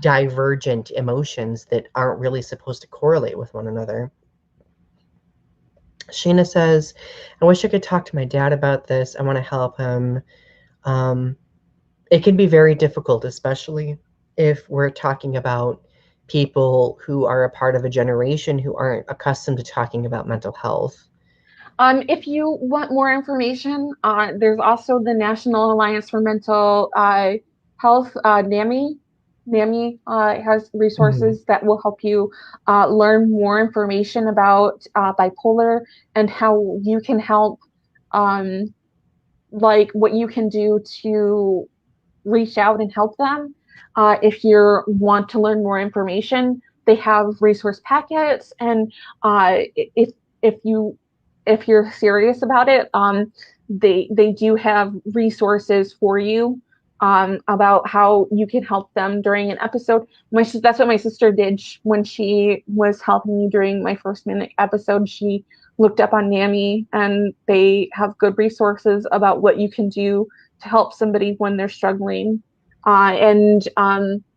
divergent emotions that aren't really supposed to correlate with one another. Sheena says, I wish I could talk to my dad about this. I want to help him. Um, it can be very difficult, especially if we're talking about people who are a part of a generation who aren't accustomed to talking about mental health. If you want more information, there's also the National Alliance for Mental Health, NAMI. NAMI has Mhm. resources that will help you learn more information about bipolar and how you can help, um, like what you can do to reach out and help them. If you want to learn more information, they have resource packets, and if you if you're serious about it, they do have resources for you about how you can help them during an episode. That's what my sister did when she was helping me during my first minute episode. She looked up on NAMI, and they have good resources about what you can do to help somebody when they're struggling. And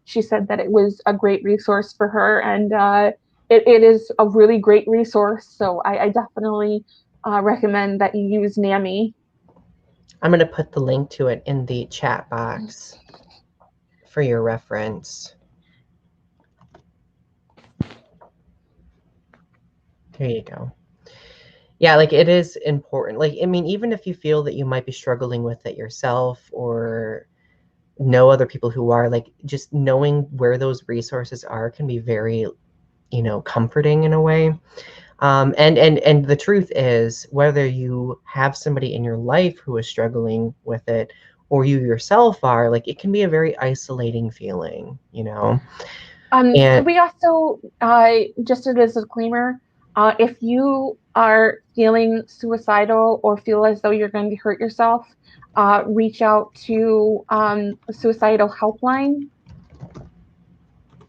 she said that it was a great resource for her, and it is a really great resource. So I definitely recommend that you use NAMI. I'm going to put the link to it in the chat box for your reference. There you go. Yeah, like it is important. Like, I mean, even if you feel that you might be struggling with it yourself or know other people who are, like, just knowing where those resources are can be very, comforting in a way. And the truth is, whether you have somebody in your life who is struggling with it or you yourself are, like, it can be a very isolating feeling. And Could we also, just as a disclaimer, if you are feeling suicidal or feel as though you're going to hurt yourself, reach out to a suicidal helpline.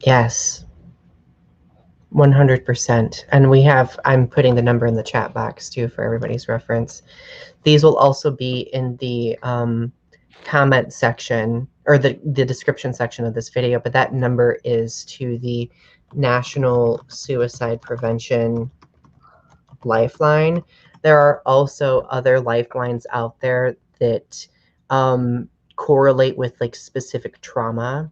yes, 100%. And I'm putting the number in the chat box too for everybody's reference. These will also be in the comment section or the description section of this video, but that number is to the National Suicide Prevention Lifeline. There are also other lifelines out there that correlate with like specific trauma.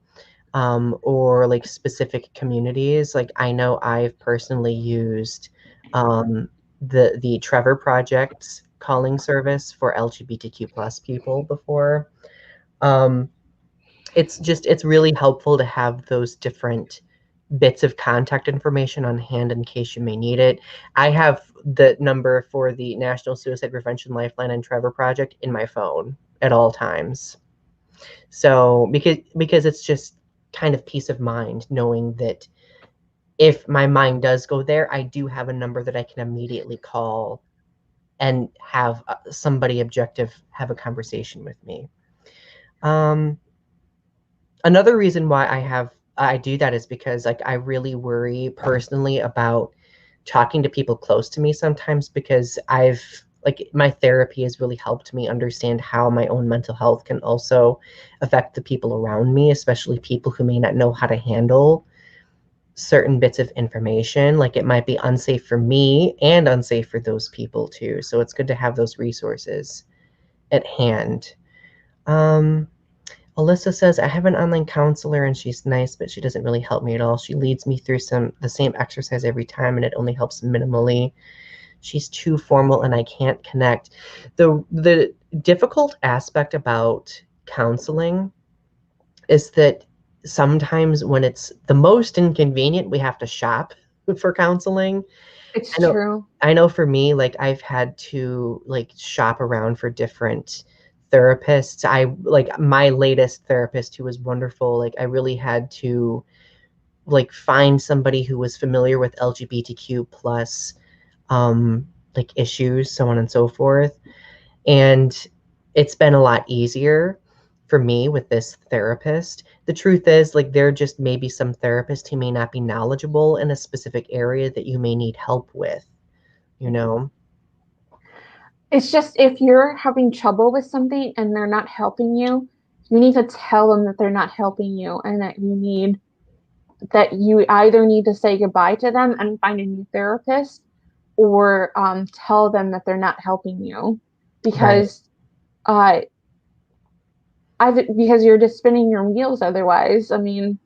or like specific communities. Like I know I've personally used the Trevor Project's calling service for LGBTQ plus people before. Um, it's really helpful to have those different bits of contact information on hand in case you may need it. I have the number for the National Suicide Prevention Lifeline and Trevor Project in my phone at all times. So because it's just kind of peace of mind knowing that if my mind does go there, I do have a number that I can immediately call and have somebody objective have a conversation with me. Um, Another reason why I do that is because like I really worry personally about talking to people close to me sometimes because I've like my therapy has really helped me understand how my own mental health can also affect the people around me, especially people who may not know how to handle certain bits of information. Like it might be unsafe for me and unsafe for those people too. So it's good to have those resources at hand. Um, Alyssa says, I have an online counselor and she's nice, but she doesn't really help me at all. She leads me through the same exercise every time and it only helps minimally. She's too formal and I can't connect. The difficult aspect about counseling is that sometimes when it's the most inconvenient, we have to shop for counseling. It's I know true. I know for me, like I've had to like shop around for different therapists. I like my latest therapist who was wonderful. Like I really had to like find somebody who was familiar with LGBTQ plus um like issues, so on and so forth. And it's been a lot easier for me with this therapist. The truth is, like, there just may be some therapist who may not be knowledgeable in a specific area that you may need help with, you know? It's just if you're having trouble with something and they're not helping you, you need to tell them that they're not helping you and that you either need to say goodbye to them and find a new therapist or tell them that they're not helping you Right, because uh, because you're just spinning your wheels otherwise. I mean,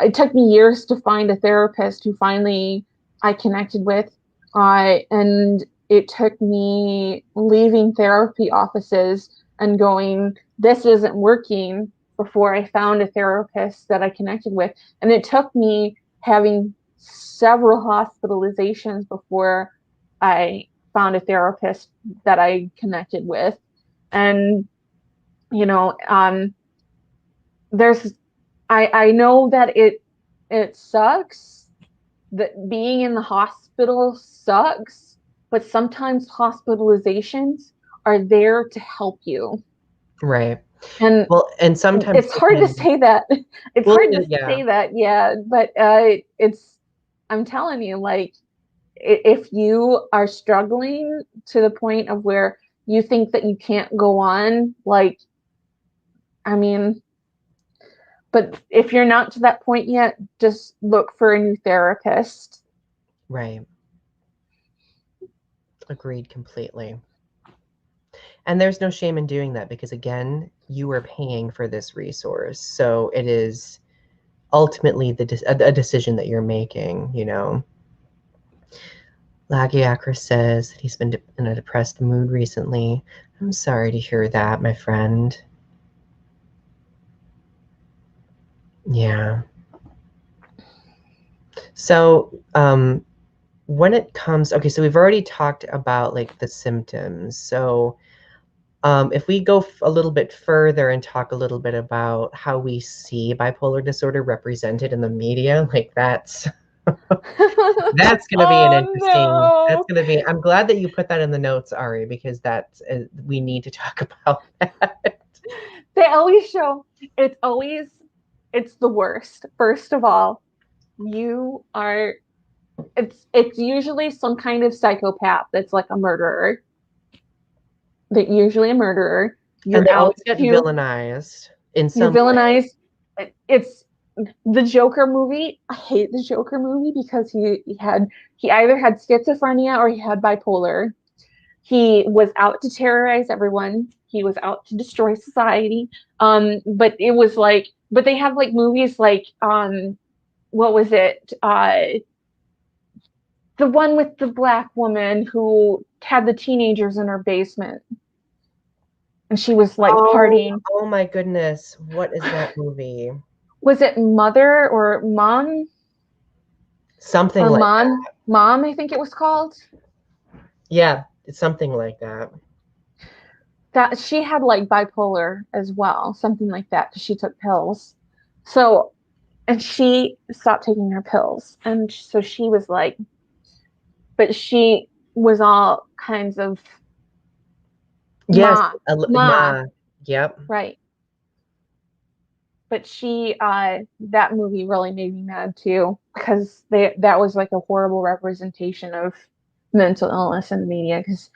it took me years to find a therapist who finally I connected with, and it took me leaving therapy offices and going, this isn't working before I found a therapist that I connected with. And it took me having several hospitalizations before I found a therapist that I connected with. And, you know, there's I know that it sucks that being in the hospital sucks, but sometimes hospitalizations are there to help you. right. And Well, and sometimes it's they hard to can say that. It's well, hard to yeah, say that, yeah, but it's I'm telling you, like if you are struggling to the point of where you think that you can't go on, like I mean, but if you're not to that point yet, just look for a new therapist. right. Agreed completely. And there's no shame in doing that because again, you are paying for this resource. So it is ultimately a decision that you're making, you know. Lagiacra says that he's been in a depressed mood recently. I'm sorry to hear that, my friend. Yeah. So, when it comes, okay, so we've already talked about like the symptoms. So, if we go a little bit further and talk a little bit about how we see bipolar disorder represented in the media, like that's going to be an Oh interesting. That's no. going to be. I'm glad that you put that in the notes, Ari, because that's we need to talk about that. They always show it's always it's the worst. First of all, you are it's usually some kind of psychopath that's like a murderer. That usually a murderer. And You're they out always get to villainized in you're some way. villainized. It's the Joker movie. I hate the Joker movie because he either had schizophrenia or he had bipolar. he was out to terrorize everyone. He was out to destroy society. But it was like, but they have like movies like, what was it? The one with the black woman who had the teenagers in her basement and she was like Oh, partying. oh my goodness. What is that movie? Was it Mother or Mom Something or like Mom? Mom, I think it was called. yeah, it's something like that. That she had like bipolar as well, something like that, because she took pills. So, and she stopped taking her pills. And so she was like, but she was all kinds of Yes, ma, Ma. Yep. right. But that movie really made me mad too, because that was like a horrible representation of mental illness in the media. Because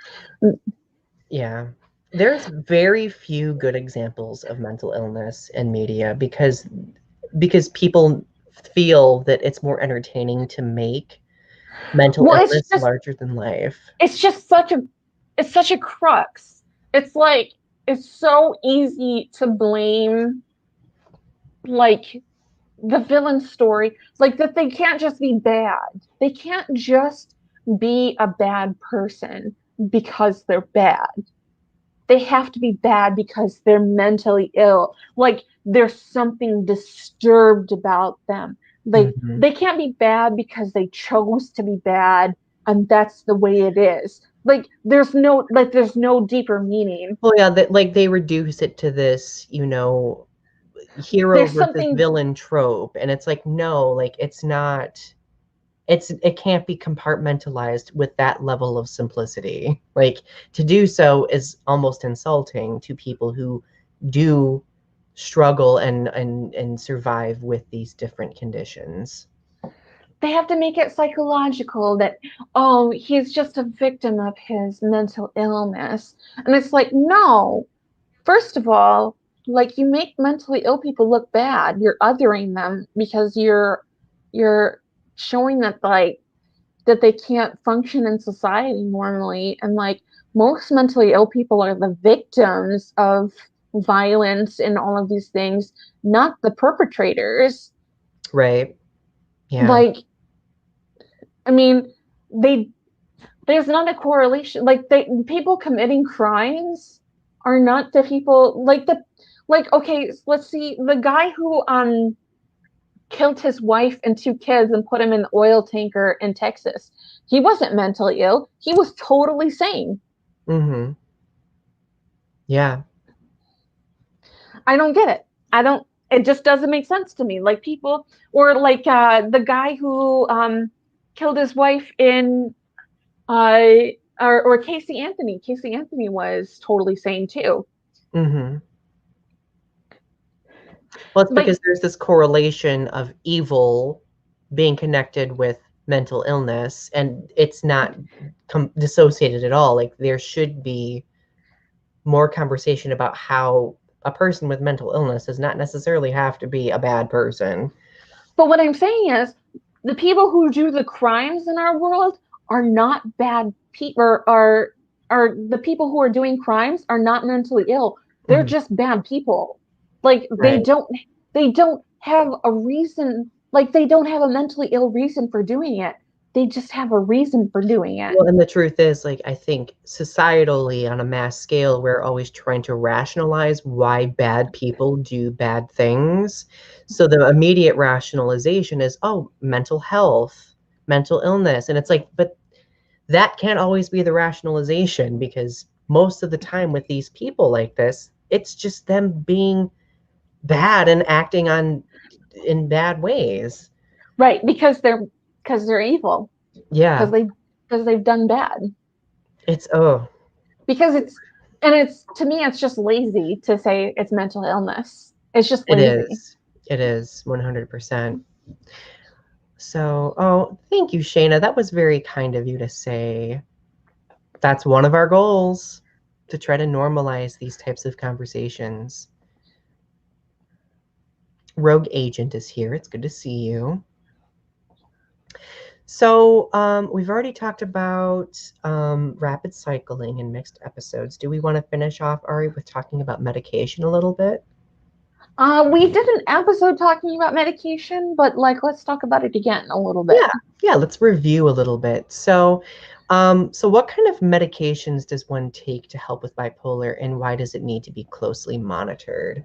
Yeah. There's very few good examples of mental illness in media because people feel that it's more entertaining to make mental well, illness larger than life. it's just it's such a crux. It's like it's so easy to blame like the villain story, like that they can't just be bad. They can't just be a bad person because they're bad. They have to be bad because they're mentally ill. Like there's something disturbed about them. Like Mhm. they can't be bad because they chose to be bad and that's the way it is. Like there's no deeper meaning. Well, yeah, that like they reduce it to this, hero There's versus something villain trope, and it's like no, like it's not. It can't be compartmentalized with that level of simplicity. Like to do so is almost insulting to people who do struggle and survive with these different conditions. they have to make it psychological that oh he's just a victim of his mental illness, and it's like no, first of all, like you make mentally ill people look bad. You're othering them because you're showing that like that they can't function in society normally, and like most mentally ill people are the victims of violence and all of these things, not the perpetrators. Right. Yeah. Like I mean, they there's not a correlation. Like they people committing crimes are not the people like okay, let's see the guy who killed his wife and two kids and put him in the oil tanker in Texas. He wasn't mentally ill. He was totally sane. Mm-hmm. Yeah. I don't get it. I don't it just doesn't make sense to me. Like people or like the guy who killed his wife in uh or Casey Anthony. Casey Anthony was totally sane too. Mm-hmm. Well, it's Like because there's this correlation of evil being connected with mental illness, and it's not dissociated at all. Like there should be more conversation about how a person with mental illness does not necessarily have to be a bad person. but what I'm saying is the people who do the crimes in our world are not bad people are the people who are doing crimes are not mentally ill. They're Mhm. just bad people. Like Right. they don't have a reason, like they don't have a mentally ill reason for doing it. They just have a reason for doing it. Well, and the truth is, like, I think societally on a mass scale, we're always trying to rationalize why bad people do bad things. So the immediate rationalization is, oh, mental health, mental illness. And it's like, but that can't always be the rationalization because most of the time with these people like this, it's just them being bad and acting on in bad ways. Right, because they're evil, because Yeah. they've done bad. It's oh, Because it's to me it's just lazy to say it's mental illness. It's just it lazy. is. It is 100%. So, oh, thank you, Shayna. That was very kind of you to say. That's one of our goals to try to normalize these types of conversations. Rogue Agent is here. It's good to see you. So we've already talked about rapid cycling in mixed episodes. Do we want to finish off, Ari, with talking about medication a little bit? We did an episode talking about medication, but like, let's talk about it again a little bit. Yeah, yeah, let's review a little bit. So what kind of medications does one take to help with bipolar, and why does it need to be closely monitored?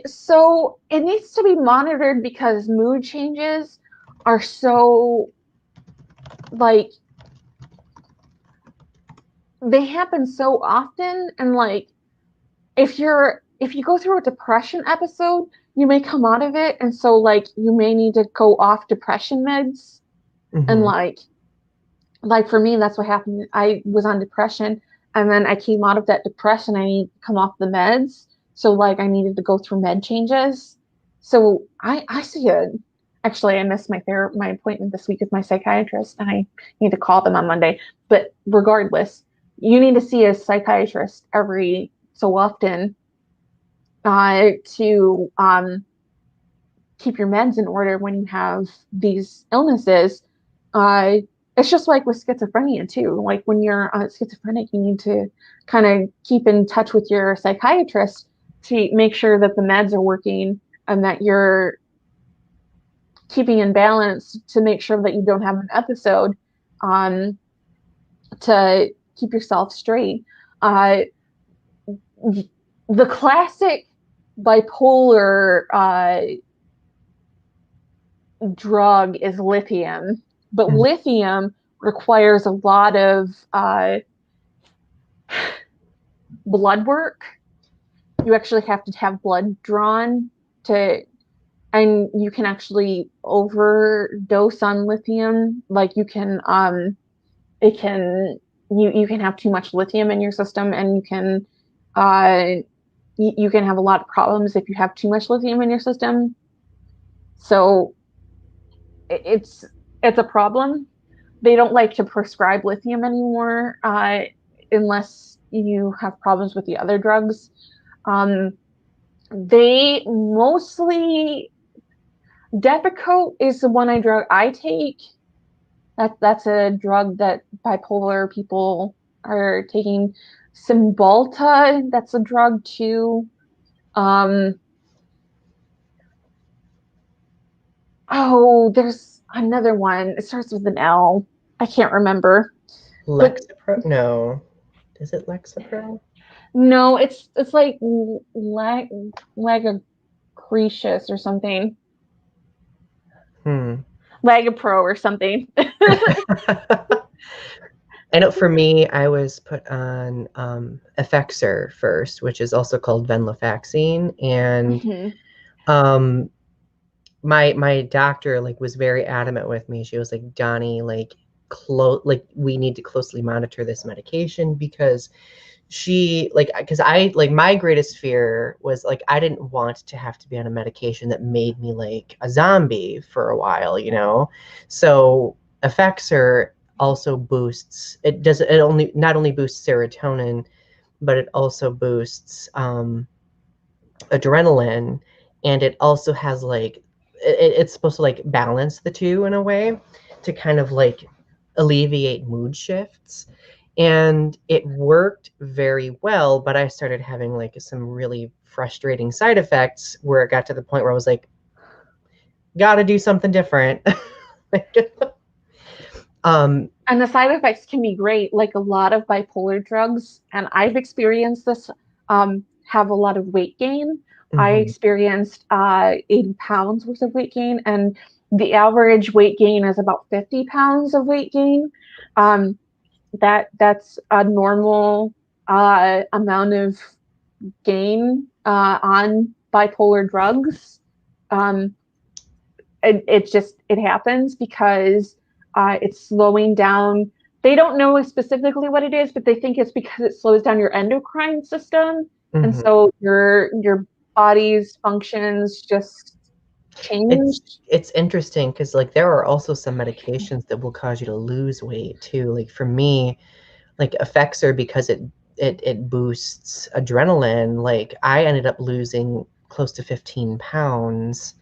So it needs to be monitored because mood changes are so like they happen so often, and like if you go through a depression episode, you may come out of it, and so like you may need to go off depression meds, and Hmm. like for me, that's what happened. I was on depression, and then I came out of that depression. I need to come off the meds, so like I needed to go through med changes. So I see a actually I missed my appointment this week with my psychiatrist, and I need to call them on Monday. But regardless, you need to see a psychiatrist every so often to keep your meds in order when you have these illnesses. Uh, it's just like with schizophrenia too. Like when you're schizophrenic, you need to kind of keep in touch with your psychiatrist to make sure that the meds are working and that you're keeping in balance to make sure that you don't have an episode um, to keep yourself straight. Uh, the classic bipolar drug is lithium, but Mhm. lithium requires a lot of blood work. You actually have to have blood drawn to, and you can actually overdose on lithium. Like it can, you can have too much lithium in your system, and uh, you can have a lot of problems if you have too much lithium in your system. So it's it's a problem. They don't like to prescribe lithium anymore unless you have problems with the other drugs. Um, they mostly Depakote is the one I take. That's a drug that bipolar people are taking. Cymbalta, that's a drug too. Um, oh, there's another one. It starts with an L. I can't remember. But Lexapro? No. Is it Lexapro? no, it's like Lagacretius or something. Hmm. Lagapro or something. I know for me, I was put on Effexor first, which is also called venlafaxine, and Mhm. um, my doctor like was very adamant with me. She was like, Donnie, like we need to closely monitor this medication because she like because I like my greatest fear was like I didn't want to have to be on a medication that made me like a zombie for a while, you know. So Effexor also boosts it only not only boosts serotonin, but it also boosts adrenaline, and it also has like it's supposed to like balance the two in a way to kind of like alleviate mood shifts, and it worked very well, but I started having like some really frustrating side effects where it got to the point where I was like, gotta do something different. um And the side effects can be great, like a lot of bipolar drugs. And I've experienced this, have a lot of weight gain. I mhm. experienced 80 pounds worth of weight gain, and the average weight gain is about 50 pounds of weight gain. Um, that's a normal amount of gain on bipolar drugs. Um, it just it happens because it's slowing down. They don't know specifically what it is, but they think it's because it slows down your endocrine system, and Mhm. so your body's functions just change. It's interesting because like there are also some medications that will cause you to lose weight too. Like for me, like Effexor, because it boosts adrenaline, like I ended up losing close to 15 pounds.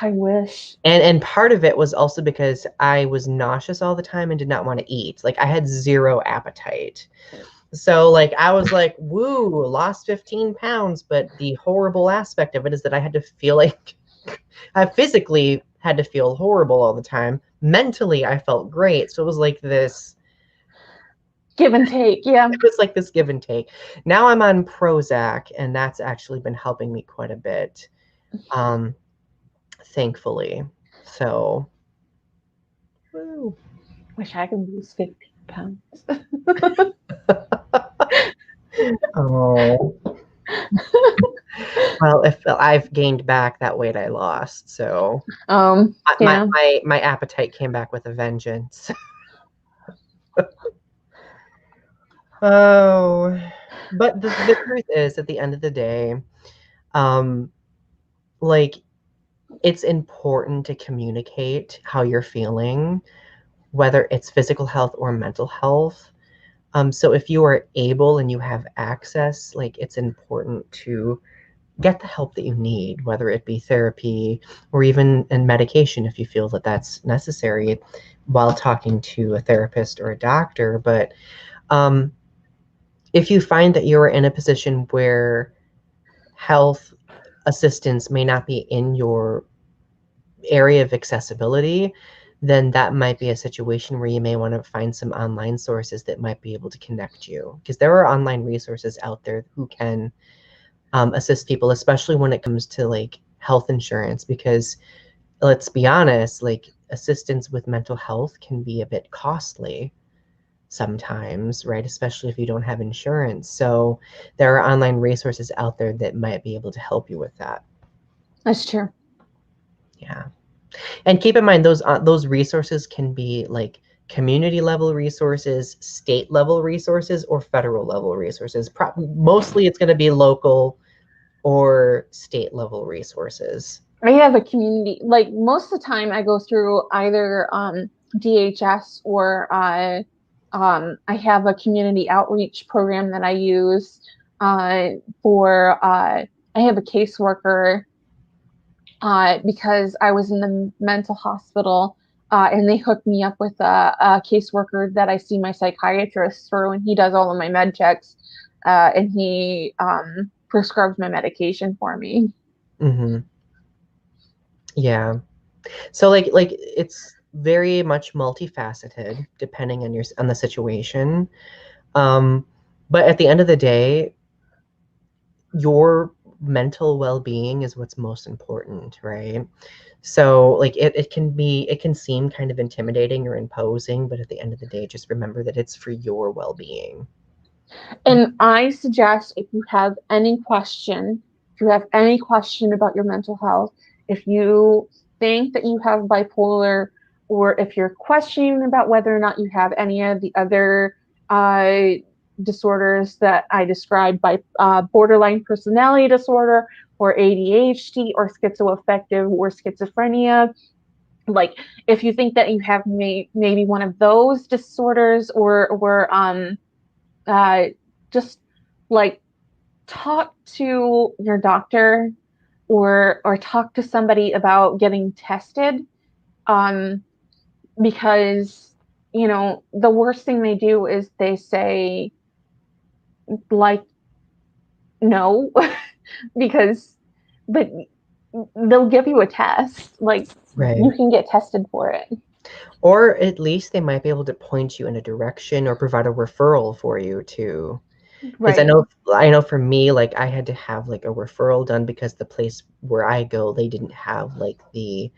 I wish. And part of it was also because I was nauseous all the time and did not want to eat. Like I had zero appetite. So like I was like, woo, lost 15 pounds, but the horrible aspect of it is that I had to feel like I physically had to feel horrible all the time. Mentally, I felt great. So it was like this Give and take, yeah. it was like this give and take. Now I'm on Prozac, and that's actually been helping me quite a bit. Thankfully. So woo. Wish I could lose 15 pounds. Oh. Well, if I've gained back that weight I lost, so Yeah. my appetite came back with a vengeance. Oh, but the truth is, at the end of the day, um, like it's important to communicate how you're feeling, whether it's physical health or mental health. So if you are able and you have access, like it's important to get the help that you need, whether it be therapy or even in medication if you feel that that's necessary while talking to a therapist or a doctor. But um, if you find that you're in a position where health assistance may not be in your area of accessibility, then that might be a situation where you may want to find some online sources that might be able to connect you. Because there are online resources out there who can assist people, especially when it comes to like health insurance. Because let's be honest, like assistance with mental health can be a bit costly sometimes, right? Especially if you don't have insurance. So there are online resources out there that might be able to help you with that. That's true. Yeah. And keep in mind those resources can be like community level resources, state level resources, or federal level resources. Mostly it's going to be local or state level resources. I have a community, like most of the time I go through either DHS or I have a community outreach program that I use for I have a caseworker because I was in the mental hospital and they hooked me up with a caseworker that I see my psychiatrist through, and he does all of my med checks and he prescribes my medication for me. Mm-hmm. Yeah. So like it's very much multifaceted depending on the situation. Um, but at the end of the day, your mental well-being is what's most important, right? So like it can seem kind of intimidating or imposing, but at the end of the day, just remember that it's for your well-being. And I suggest if you have any question about your mental health, if you think that you have bipolar, or if you're questioning about whether or not you have any of the other uh, disorders that I described, by borderline personality disorder, or ADHD, or schizoaffective, or schizophrenia, like if you think that you have maybe one of those disorders, or uh, just like talk to your doctor, or talk to somebody about getting tested, um because the worst thing they do is they say, like, no. Because but they'll give you a test, like Right. you can get tested for it. Or at least they might be able to point you in a direction or provide a referral for you to. Because Right. I know for me, like I had to have like a referral done because the place where I go, they didn't have like the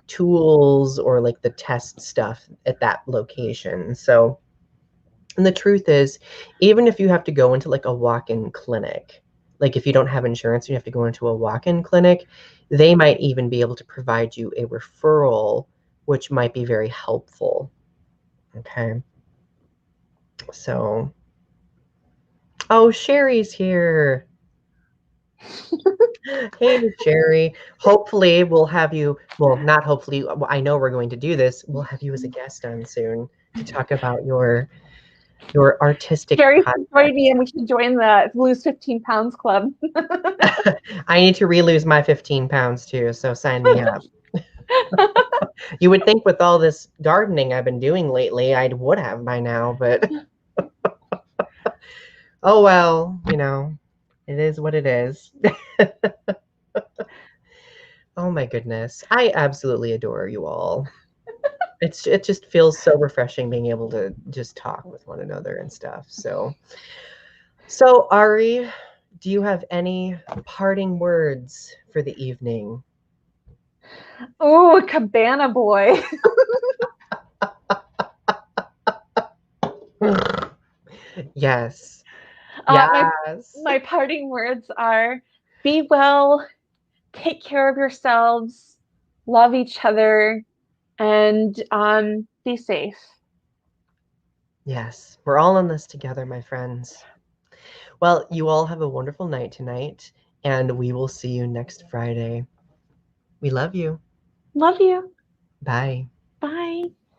tools or like the test stuff at that location. So, and the truth is, even if you have to go into like a walk-in clinic, like if you don't have insurance, you have to go into a walk-in clinic, they might even be able to provide you a referral, which might be very helpful. Okay. So, oh, Sherry's here. Hey, Sherry. Hopefully, we'll have you. Well, not hopefully. I know we're going to do this. We'll have you as a guest on soon to talk about your your artistic Jerry should join project. me, and we should join the Lose 15 Pounds Club. I need to re-lose my 15 pounds too, so sign me up. You would think with all this gardening I've been doing lately, I would have by now, but oh well, it is what it is. Oh my goodness. I absolutely adore you all. It just feels so refreshing being able to just talk with one another and stuff. So Ari, do you have any parting words for the evening? Oh, Cabana Boy. Yes. My Yes. my parting words are: be well, take care of yourselves, love each other, and be safe. Yes. We're all in this together, my friends. Well, you all have a wonderful night tonight, and we will see you next Friday. We love you. Love you. Bye. Bye.